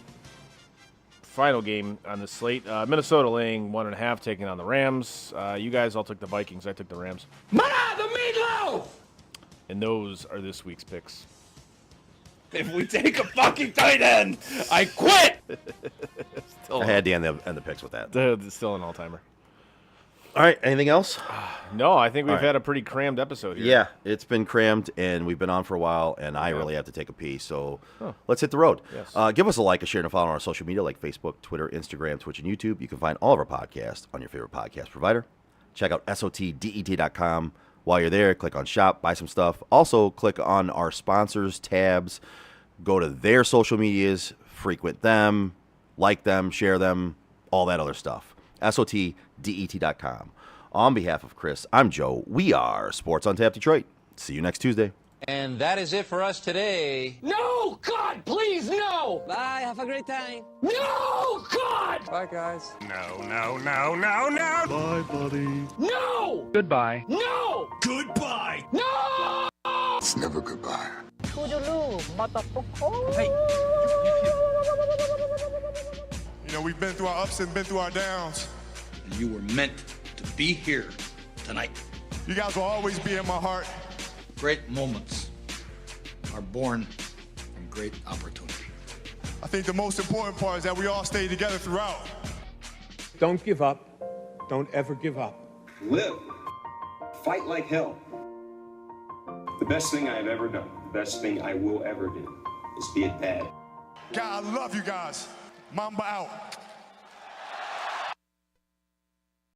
final game on the slate, Minnesota laying 1.5, taking on the Rams. You guys all took the Vikings. I took the Rams. Mana, the meatloaf! And those are this week's picks. If we take a fucking tight end, I quit! I had to end the picks with that. It's still an all-timer. All right. Anything else? No, I think we've had a pretty crammed episode here. Yeah, it's been crammed, and we've been on for a while, and I really have to take a pee. So let's hit the road. Yes. Give us a like, a share, and a follow on our social media like Facebook, Twitter, Instagram, Twitch, and YouTube. You can find all of our podcasts on your favorite podcast provider. Check out SOTDET.com. While you're there, click on shop, buy some stuff. Also, click on our sponsors tabs. Go to their social medias, frequent them, like them, share them, all that other stuff. SOTDET.com. On behalf of Chris, I'm Joe. We are Sports on Tap Detroit. See you next Tuesday. And that is it for us today. No! God, please, no! Bye, have a great time. No! God! Bye, guys. No. Bye, buddy. No! Goodbye. No! Goodbye. No! It's never goodbye. Hey, You know, we've been through our ups and been through our downs. And you were meant to be here tonight. You guys will always be in my heart. Great moments are born from great opportunity. I think the most important part is that we all stay together throughout. Don't give up. Don't ever give up. Live. Fight like hell. The best thing I have ever done, the best thing I will ever do, is be a dad. God, I love you guys. Mamba out.